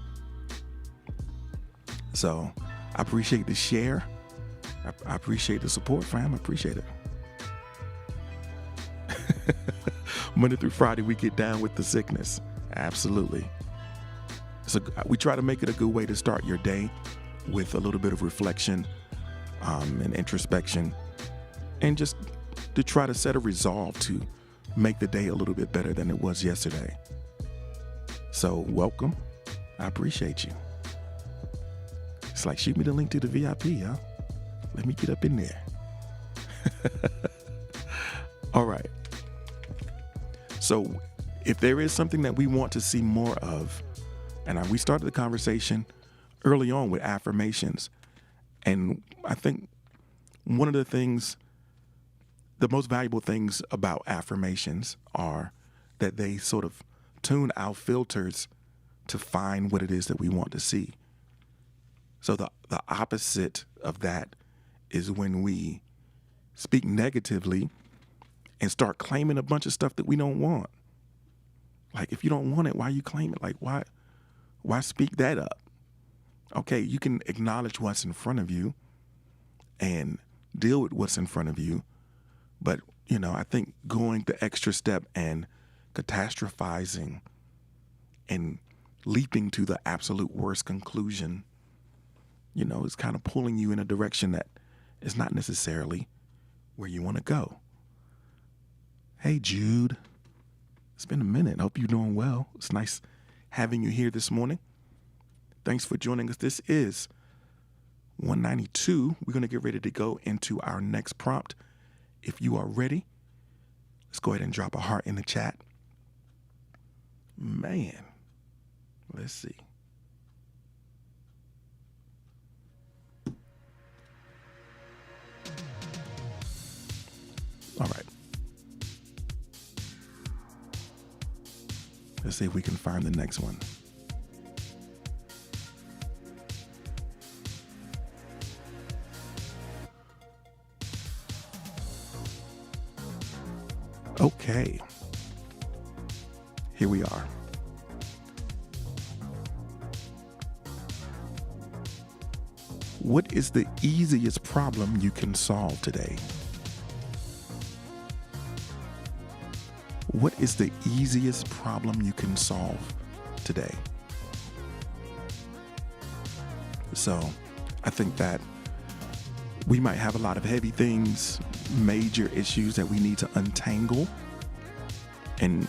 So I appreciate the share. I appreciate the support, fam. I appreciate it. Monday through Friday, we get down with the sickness. Absolutely. So we try to make it a good way to start your day with a little bit of reflection and introspection, and just to try to set a resolve to make the day a little bit better than it was yesterday. So welcome. I appreciate you. It's like, shoot me the link to the VIP, huh? Let me get up in there. All right. So if there is something that we want to see more of, and we started the conversation early on with affirmations, and I think one of the things, the most valuable things about affirmations are that they sort of tune our filters to find what it is that we want to see. So the opposite of that is when we speak negatively and start claiming a bunch of stuff that we don't want. Like, if you don't want it, why you claim it? Like, why speak that up? Okay, you can acknowledge what's in front of you and deal with what's in front of you. But, I think going the extra step and catastrophizing and leaping to the absolute worst conclusion, is kind of pulling you in a direction that is not necessarily where you want to go. Hey, Jude. It's been a minute. I hope you're doing well. It's nice having you here this morning. Thanks for joining us. This is 192. We're going to get ready to go into our next prompt. If you are ready, let's go ahead and drop a heart in the chat. Man, let's see. All right. Let's see if we can find the next one. Okay. Here we are. What is the easiest problem you can solve today? What is the easiest problem you can solve today? So I think that we might have a lot of heavy things, major issues that we need to untangle. And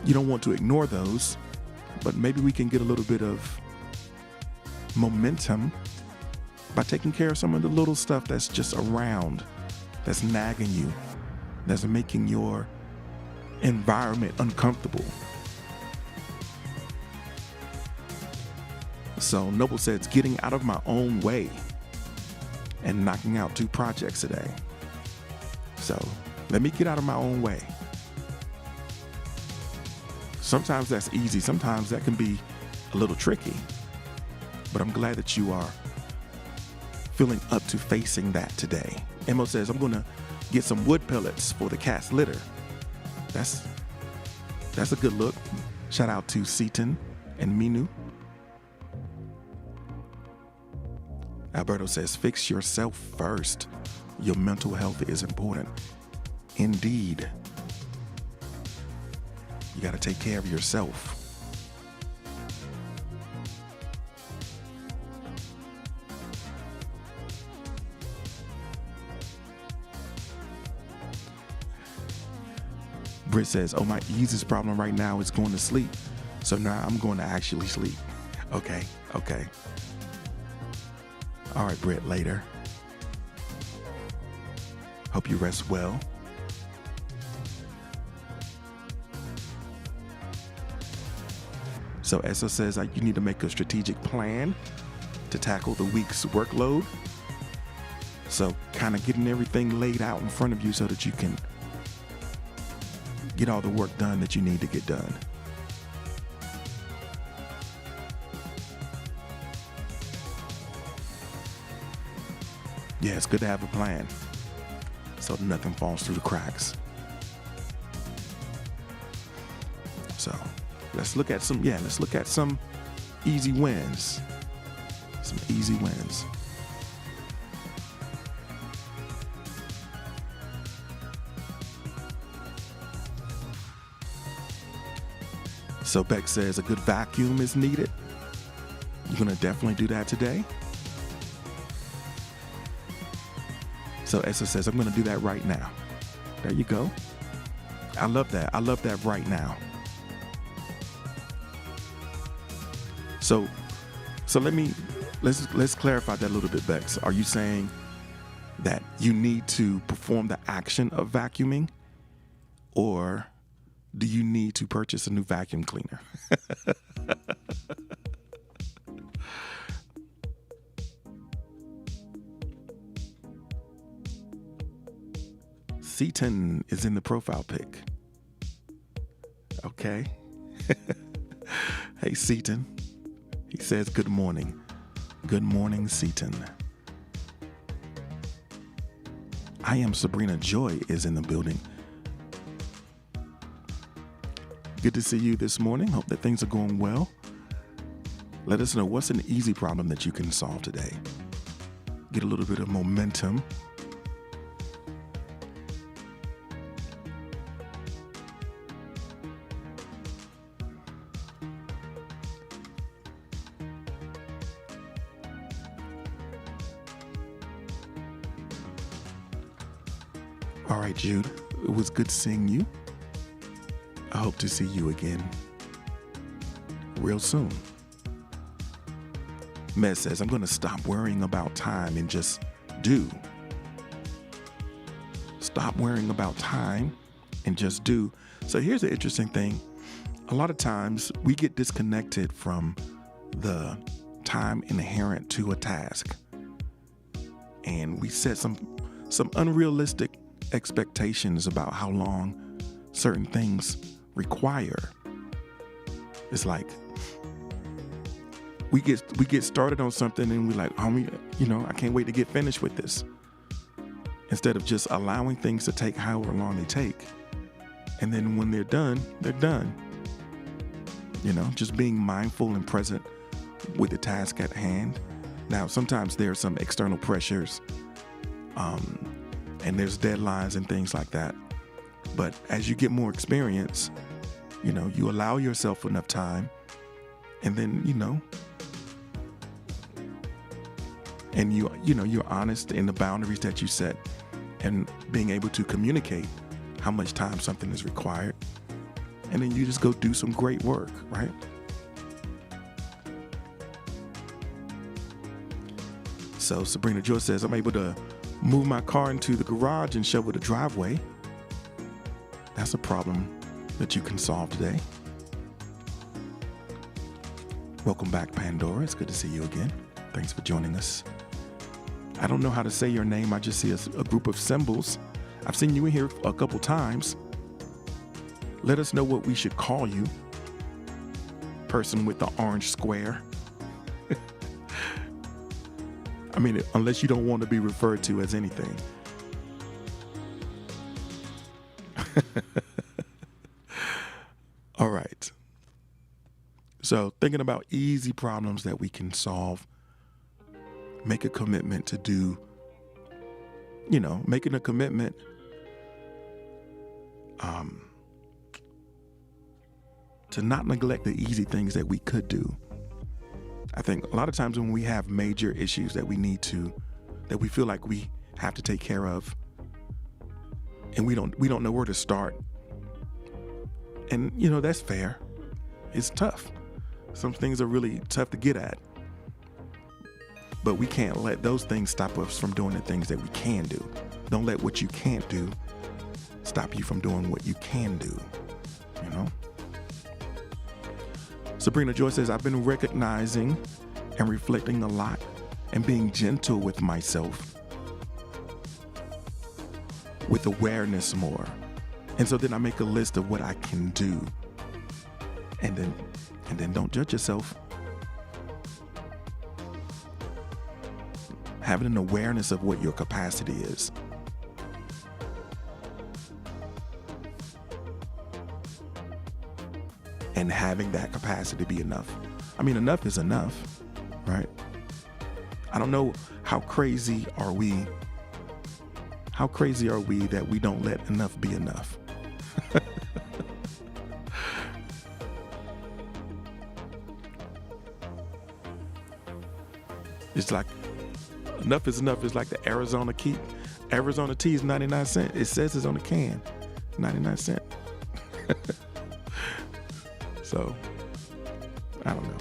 you don't want to ignore those, but maybe we can get a little bit of momentum by taking care of some of the little stuff that's just around, that's nagging you, that's making your environment uncomfortable. So Noble says, getting out of my own way and knocking out 2 projects today. So let me get out of my own way. Sometimes that's easy. Sometimes that can be a little tricky, but I'm glad that you are feeling up to facing that today. Emo says, I'm going to get some wood pellets for the cat's litter. That's a good look. Shout out to Seaton and Minu. Alberto says, fix yourself first. Your mental health is important. Indeed. You got to take care of yourself. Britt says, oh, my easiest problem right now is going to sleep. So now I'm going to actually sleep. Okay. All right, Britt, later. Hope you rest well. So Essa says you need to make a strategic plan to tackle the week's workload. So kind of getting everything laid out in front of you so that you can get all the work done that you need to get done. Yeah, it's good to have a plan so nothing falls through the cracks. So let's look at some easy wins. Some easy wins. So Beck says a good vacuum is needed. You're going to definitely do that today. So Essa says, I'm going to do that right now. There you go. I love that. I love that right now. So let's clarify that a little bit, Bex. Are you saying that you need to perform the action of vacuuming, or do you need to purchase a new vacuum cleaner? Seaton is in the profile pic. Okay. Hey, Seaton. He says, good morning. Good morning, Seaton. I am Sabrina Joy is in the building. Good to see you this morning. Hope that things are going well. Let us know what's an easy problem that you can solve today. Get a little bit of momentum. All right, Jude, it was good seeing you. I hope to see you again real soon. Mez says, I'm going to stop worrying about time and just do. Stop worrying about time and just do. So here's the interesting thing. A lot of times we get disconnected from the time inherent to a task. And we set some unrealistic expectations about how long certain things require. It's like we get started on something and we're like, I can't wait to get finished with this. Instead of just allowing things to take however long they take And then when they're done, they're done. Just being mindful and present with the task at hand. Now, sometimes there are some external pressures, and there's deadlines and things like that. But as you get more experience, you allow yourself enough time, and then, and you're honest in the boundaries that you set, and being able to communicate how much time something is required. And then you just go do some great work, right? So Sabrina Joy says, I'm able to move my car into the garage and shovel the driveway. That's a problem that you can solve today. Welcome back, Pandora. It's good to see you again. Thanks for joining us. I don't know how to say your name. I just see a group of symbols. I've seen you in here a couple times. Let us know what we should call you. Person with the orange square. I mean, unless you don't want to be referred to as anything. All right. So thinking about easy problems that we can solve, make a commitment to do, making a commitment to not neglect the easy things that we could do. I think a lot of times when we have major issues that we feel like we have to take care of, and we don't know where to start. And that's fair. It's tough. Some things are really tough to get at. But we can't let those things stop us from doing the things that we can do. Don't let what you can't do stop you from doing what you can do. Sabrina Joy says, I've been recognizing and reflecting a lot and being gentle with myself, with awareness more. And so then I make a list of what I can do. And then don't judge yourself. Having an awareness of what your capacity is. And having that capacity be enough. I mean, enough is enough, right? I don't know how crazy are we that we don't let enough be enough? It's like enough is enough. It's like the Arizona tea. Arizona tea is 99 cents. It says it's on the can, 99 cents. So, I don't know.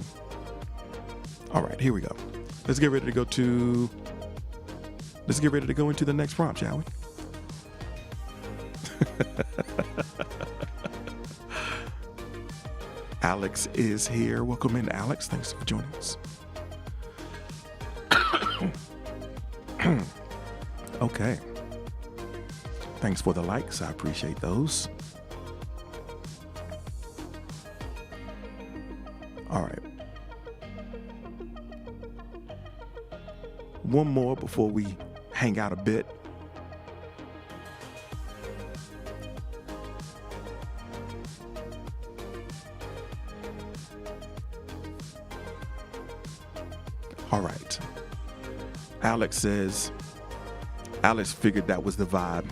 All right, here we go. Let's get ready to go into the next prompt, shall we? Alex is here. Welcome in, Alex. Thanks for joining us. Okay. Thanks for the likes. I appreciate those. All right. One more before we hang out a bit. All right. Alex says, Alex figured that was the vibe.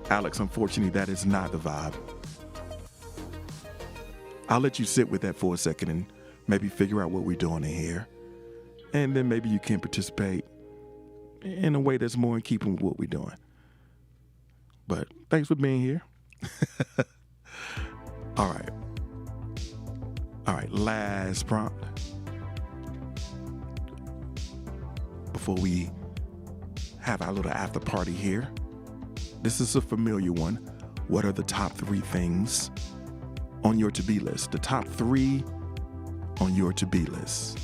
Alex, unfortunately, that is not the vibe. I'll let you sit with that for a second and maybe figure out what we're doing in here. And then maybe you can participate in a way that's more in keeping with what we're doing. But thanks for being here. All right. All right, last prompt. Before we have our little after party here. This is a familiar one. What are the top 3 things on your to-be list? The top 3 on your to-be list.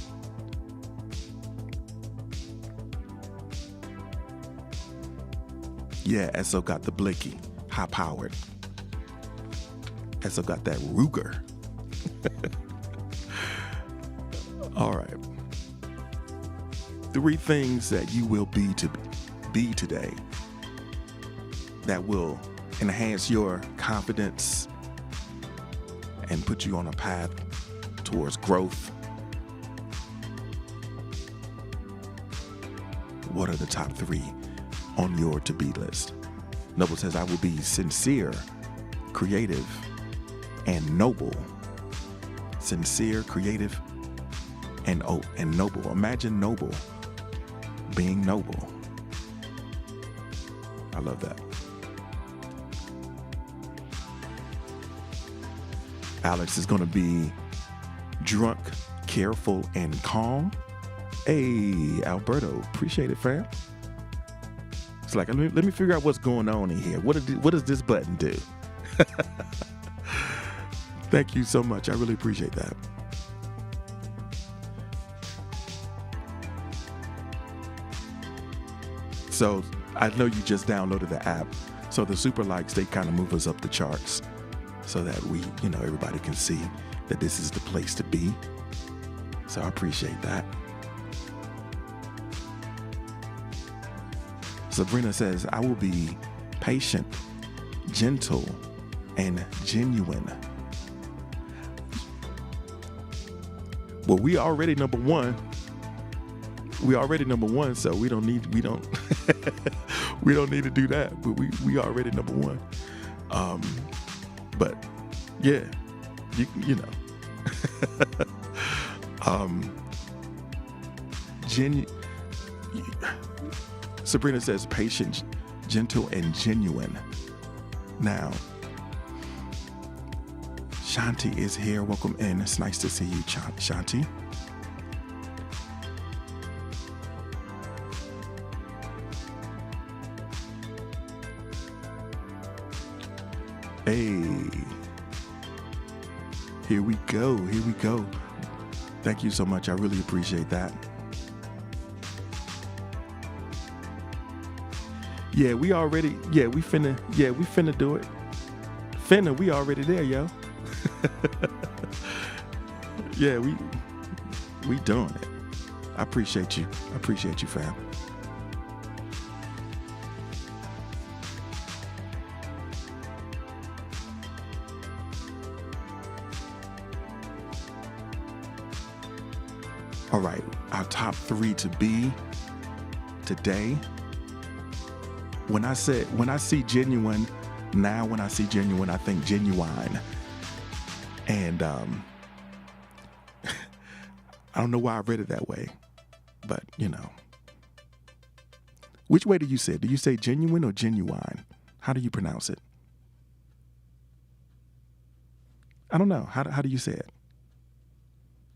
Yeah, Esso got the blicky, high powered. Esso got that Ruger. All right. 3 things that you will be today that will enhance your confidence and put you on a path towards growth. What are the top 3 on your to-be list? Noble says, I will be sincere, creative, and noble. Sincere, creative, and noble. Imagine noble being noble. I love that. Alex is going to be drunk, careful, and calm. Hey, Alberto, appreciate it, fam. It's like, let me figure out what's going on in here. What does this button do? Thank you so much. I really appreciate that. So I know you just downloaded the app. So the super likes, they kind of move us up the charts so that we, everybody can see that this is the place to be. So I appreciate that. Sabrina says, I will be patient, gentle, and genuine. Well, we already number one. So we don't need we don't need to do that. But we already number one. But yeah, you know. Sabrina says patient, gentle, and genuine. Now, Shanti is here. Welcome in. It's nice to see you, Shanti. Hey, here we go. Thank you so much. I really appreciate that. Yeah, we finna do it. We already there, yo. Yeah, we doing it. I appreciate you, fam. All right, our top 3 to be today. When I see genuine, I think genuine. And I don't know why I read it that way, but Which way do you say it? Do you say genuine or genuine? How do you pronounce it? I don't know. How do you say it?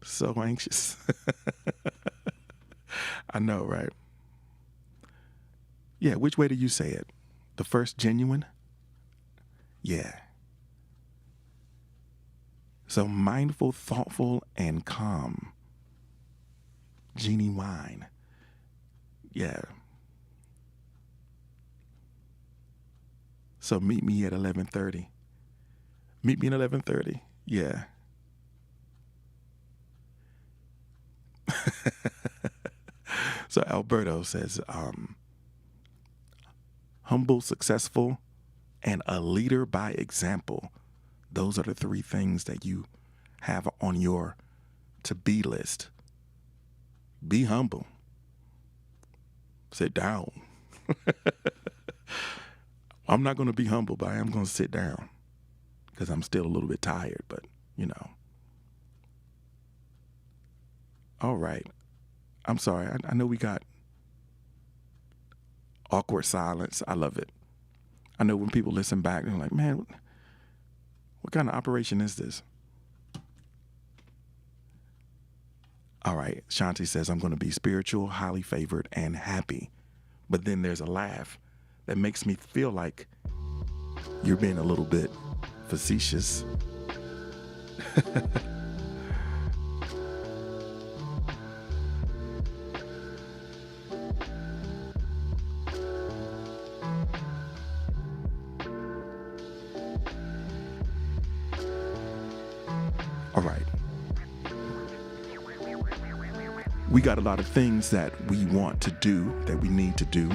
So anxious. I know, right? Yeah, which way do you say it? The first, genuine? Yeah. So mindful, thoughtful, and calm. Genuine. Yeah. So meet me at 11:30. Meet me at 11:30. Yeah. So Alberto says, humble, successful, and a leader by example. Those are the 3 things that you have on your to-be list. Be humble. Sit down. I'm not going to be humble, but I am going to sit down because I'm still a little bit tired, but All right. I'm sorry. I know we got awkward silence. I love it. I know when people listen back, they're like, man, what kind of operation is this? All right. Shanti says, I'm going to be spiritual, highly favored, and happy. But then there's a laugh that makes me feel like you're being a little bit facetious. All right. We got a lot of things that we want to do, that we need to do,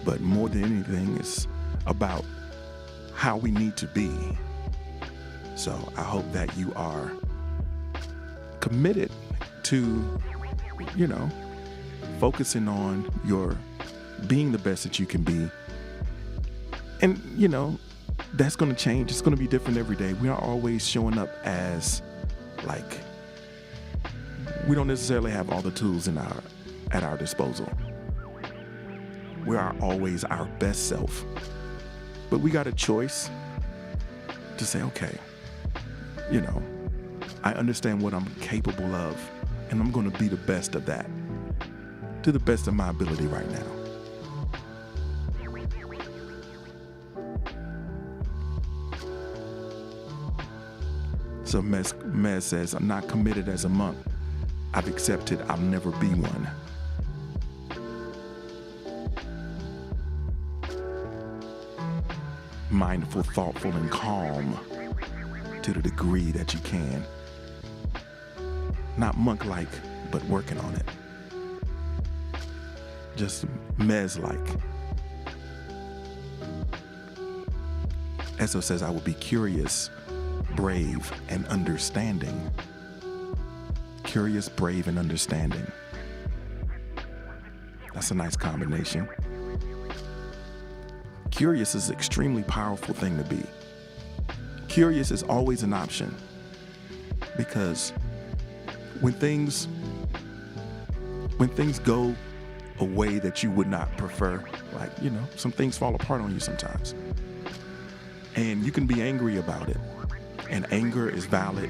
but more than anything, it's about how we need to be. So I hope that you are committed to, focusing on your being the best that you can be. And, that's going to change. It's going to be different every day. We are always showing up as we don't necessarily have all the tools at our disposal. We are always our best self. But we got a choice to say, okay, I understand what I'm capable of, and I'm going to be the best of that, to the best of my ability right now. So Mez says, I'm not committed as a monk. I've accepted I'll never be one. Mindful, thoughtful, and calm to the degree that you can. Not monk-like, but working on it. Just Mez-like. Esso says, I will be curious, brave, and understanding. Curious, brave, and understanding. That's a nice combination. Curious is an extremely powerful thing to be. Curious is always an option, because when things go a way that you would not prefer, some things fall apart on you sometimes, and you can be angry about it, and anger is valid.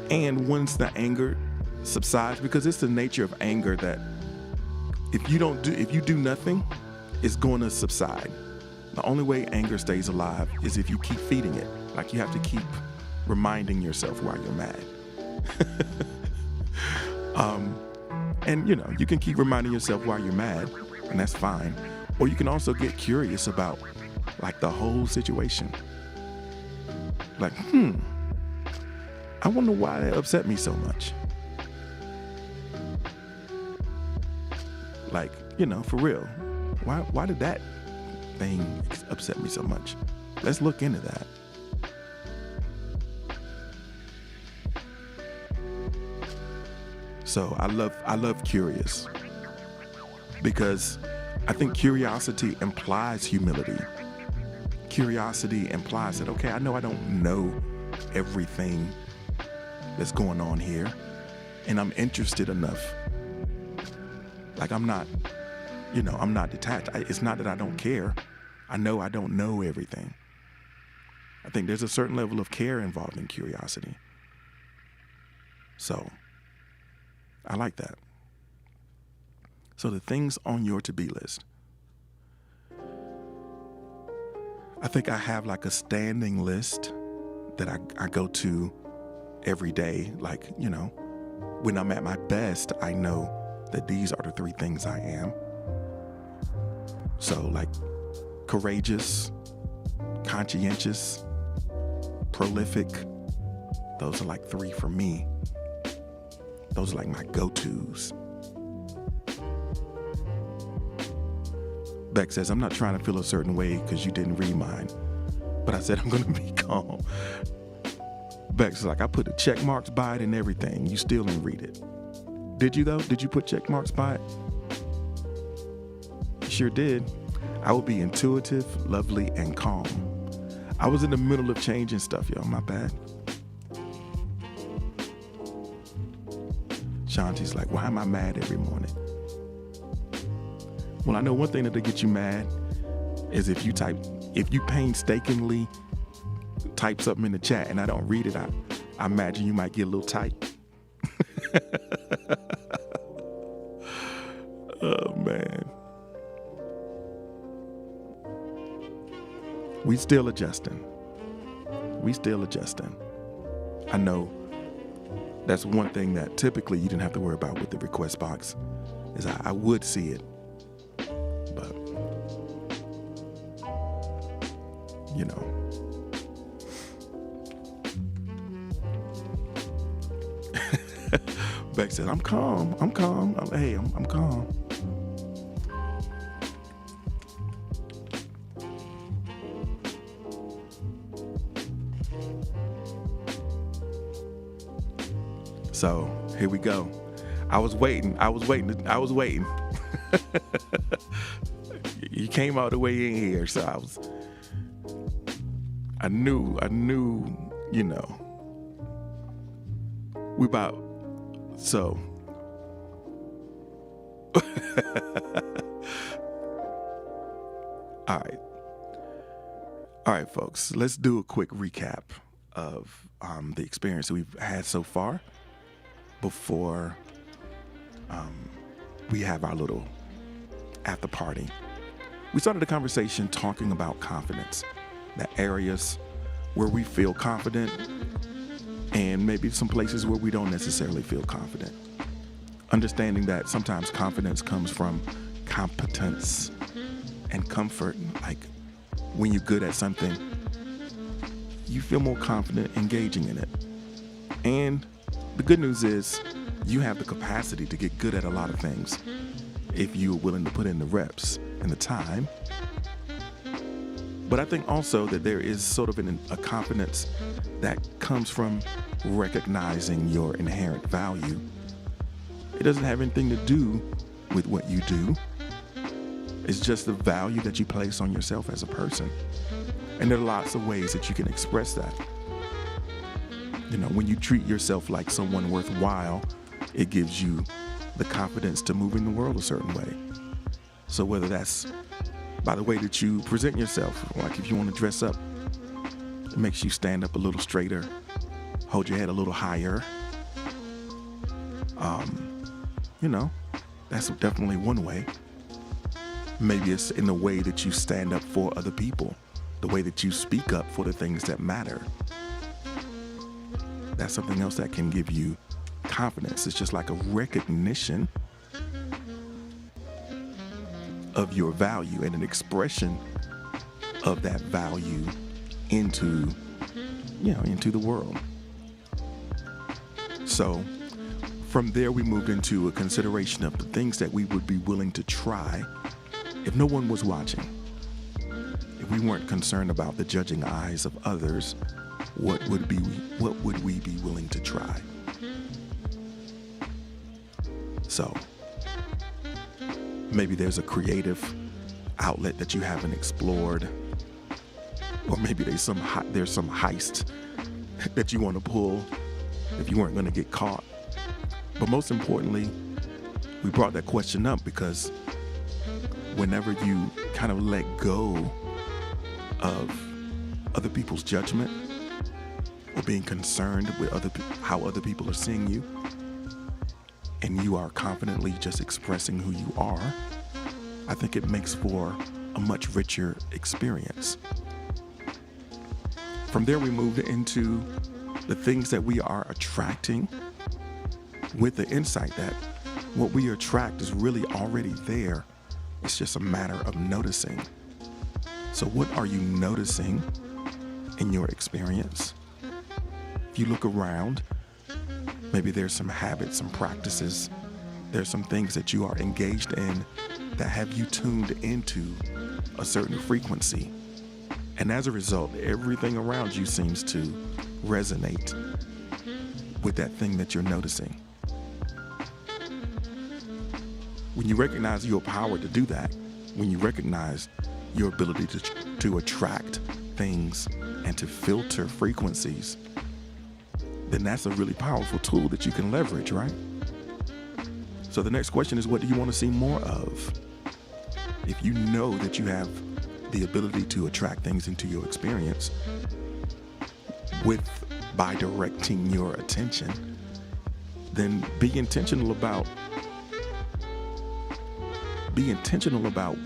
And once the anger subsides, because it's the nature of anger that if you do nothing, it's going to subside. The only way anger stays alive is if you keep feeding it. You have to keep reminding yourself why you're mad. And you can keep reminding yourself why you're mad, and that's fine. Or you can also get curious about the whole situation. I wonder why that upset me so much. For real. Why did that thing upset me so much? Let's look into that. So I love curious, because I think curiosity implies humility. Curiosity implies that, okay, I know I don't know everything that's going on here, and I'm interested enough. I'm not detached. It's not that I don't care. I know I don't know everything. I think there's a certain level of care involved in curiosity. So I like that. So the things on your to-be list. I think I have a standing list that I go to every day. When I'm at my best, I know that these are the 3 things I am. So courageous, conscientious, prolific. Those are 3 for me. Those are my go-tos. Beck says, I'm not trying to feel a certain way because you didn't read mine, but I said I'm going to be calm. Beck says, I put the check marks by it and everything. You still didn't read it. Did you though? Did you put check marks by it? Sure did. I will be intuitive, lovely, and calm. I was in the middle of changing stuff, y'all. My bad. Shanti's why am I mad every morning? Well, I know one thing that'll get you mad is if you painstakingly type something in the chat and I don't read it, I imagine you might get a little tight. Oh, man. We still adjusting. I know that's one thing that typically you didn't have to worry about with the request box, is I would see it, but Beck said, I'm calm. I'm calm. I'm calm. So here we go. I was waiting. You came all the way in here, so I knew, so. All right, folks, let's do a quick recap of the experience we've had so far before we have our little after party. We started the conversation talking about confidence, the areas where we feel confident and maybe some places where we don't necessarily feel confident. Understanding that sometimes confidence comes from competence and comfort. Like when you're good at something, you feel more confident engaging in it. And the good news is you have the capacity to get good at a lot of things if you're willing to put in the reps and the time. But I think also that there is sort of a confidence that comes from recognizing your inherent value. It doesn't have anything to do with what you do. It's just the value that you place on yourself as a person. And there are lots of ways that you can express that. When you treat yourself like someone worthwhile, it gives you the confidence to move in the world a certain way. So whether that's by the way that you present yourself, like if you want to dress up, it makes you stand up a little straighter, hold your head a little higher. That's definitely one way. Maybe it's in the way that you stand up for other people, the way that you speak up for the things that matter. That's something else that can give you confidence. It's just like a recognition of your value and an expression of that value into the world. So from there, we moved into a consideration of the things that we would be willing to try if no one was watching. If we weren't concerned about the judging eyes of others, what would we be willing to try? So maybe there's a creative outlet that you haven't explored, or maybe there's some heist that you want to pull if you weren't going to get caught. But most importantly, we brought that question up because whenever you kind of let go of other people's judgment or being concerned with how other people are seeing you, and you are confidently just expressing who you are, I think it makes for a much richer experience. From there, we moved into the things that we are attracting, with the insight that what we attract is really already there. It's just a matter of noticing. So what are you noticing in your experience? If you look around, maybe there's some habits, some practices, there's some things that you are engaged in that have you tuned into a certain frequency. And as a result, everything around you seems to resonate with that thing that you're noticing. When you recognize your power to do that, when you recognize your ability to attract things and to filter frequencies, then that's a really powerful tool that you can leverage, right? So the next question is, what do you want to see more of? If you know that you have the ability to attract things into your experience by directing your attention, then be intentional about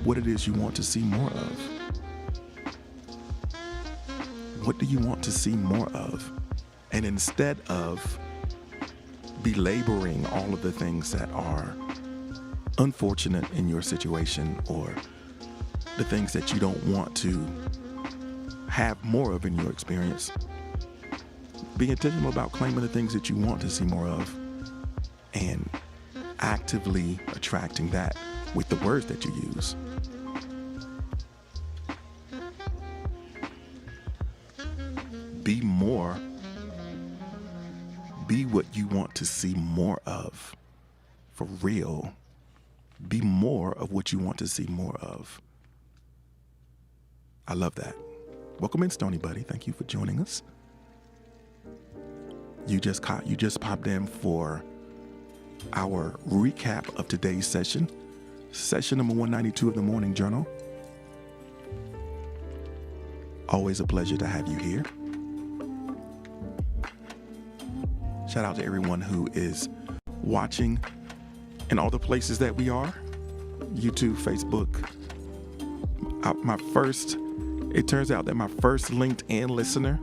what it is you want to see more of. What do you want to see more of? And instead of belaboring all of the things that are unfortunate in your situation, or the things that you don't want to have more of in your experience, be intentional about claiming the things that you want to see more of and actively attracting that with the words that you use. Be what you want to see more of. For real. Be more of what you want to see more of. I love that. Welcome in, Stony Buddy. Thank you for joining us. You just popped in for our recap of today's session number 192 of the Morning Journal. Always a pleasure to have you here. Shout out to everyone who is watching in all the places that we are. YouTube, Facebook. It turns out that my first LinkedIn listener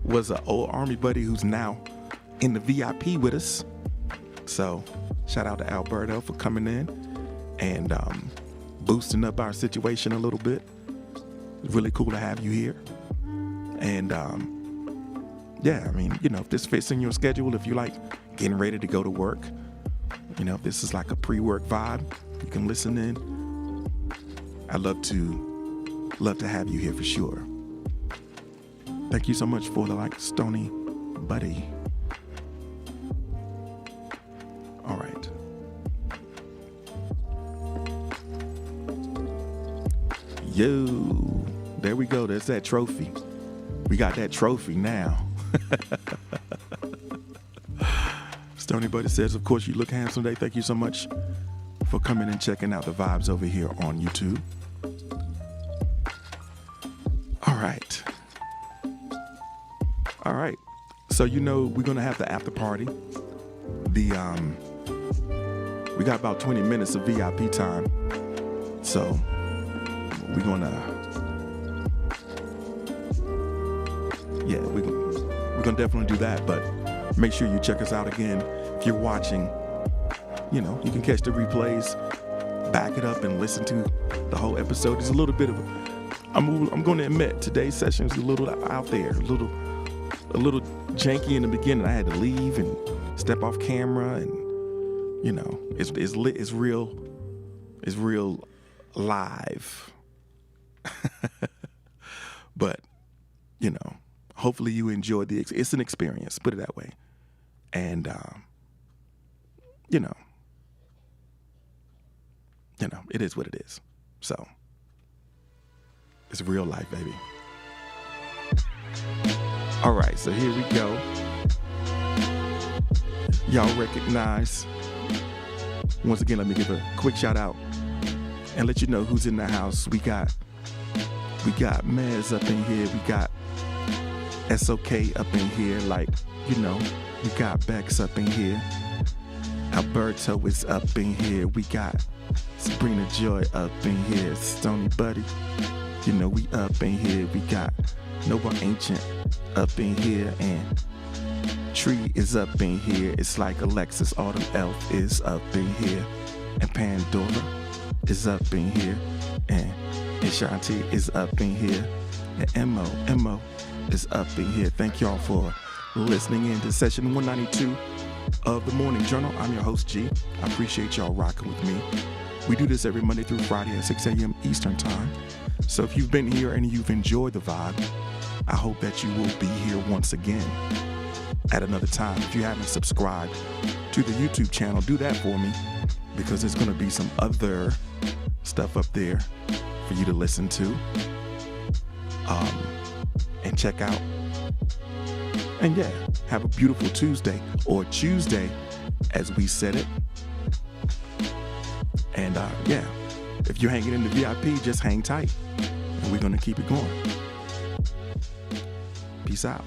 was an old Army buddy who's now in the VIP with us. So shout out to Alberto for coming in and boosting up our situation a little bit. It's really cool to have you here. And if this fits in your schedule, if you like getting ready to go to work, if this is like a pre-work vibe, you can listen in. I'd love to have you here for sure. Thank you so much for the Stony Buddy. All right. Yo, there we go. There's that trophy. We got that trophy now. Stony Buddy says, of course, you look handsome today. Thank you so much for coming and checking out the vibes over here on YouTube. All right. So, we're going to have the after party. We got about 20 minutes of VIP time. So we're going to definitely do that. But make sure you check us out again. If you're watching, you can catch the replays, back it up and listen to the whole episode. There's a little bit of, I'm going to admit, today's session is a little out there, a little janky in the beginning. I had to leave and step off camera, and it's real live. But hopefully you enjoyed it's an experience, put it that way. And it is what it is. So it's real life, baby. All right, so here we go. Y'all recognize, once again, let me give a quick shout out and let you know who's in the house. We got Mez up in here. We got SOK up in here. We got Bex up in here. Alberto is up in here. We got Sabrina Joy up in here. Stony Buddy, we up in here. We got Nova Ancient up in here, and Tree is up in here. It's like Alexis Autumn Elf is up in here, and Pandora is up in here, and Shanti is up in here, and Mo is up in here. Thank y'all for listening in to session 192 of the Morning Journal. I'm your host, G. I appreciate y'all rocking with me. We do this every Monday through Friday at 6 a.m. Eastern Time. So if you've been here and you've enjoyed the vibe, I hope that you will be here once again at another time. If you haven't subscribed to the YouTube channel, do that for me, because there's going to be some other stuff up there for you to listen to and check out. And have a beautiful Tuesday, or Tuesday as we said it. And if you're hanging in the VIP, just hang tight, and we're going to keep it going. Peace out.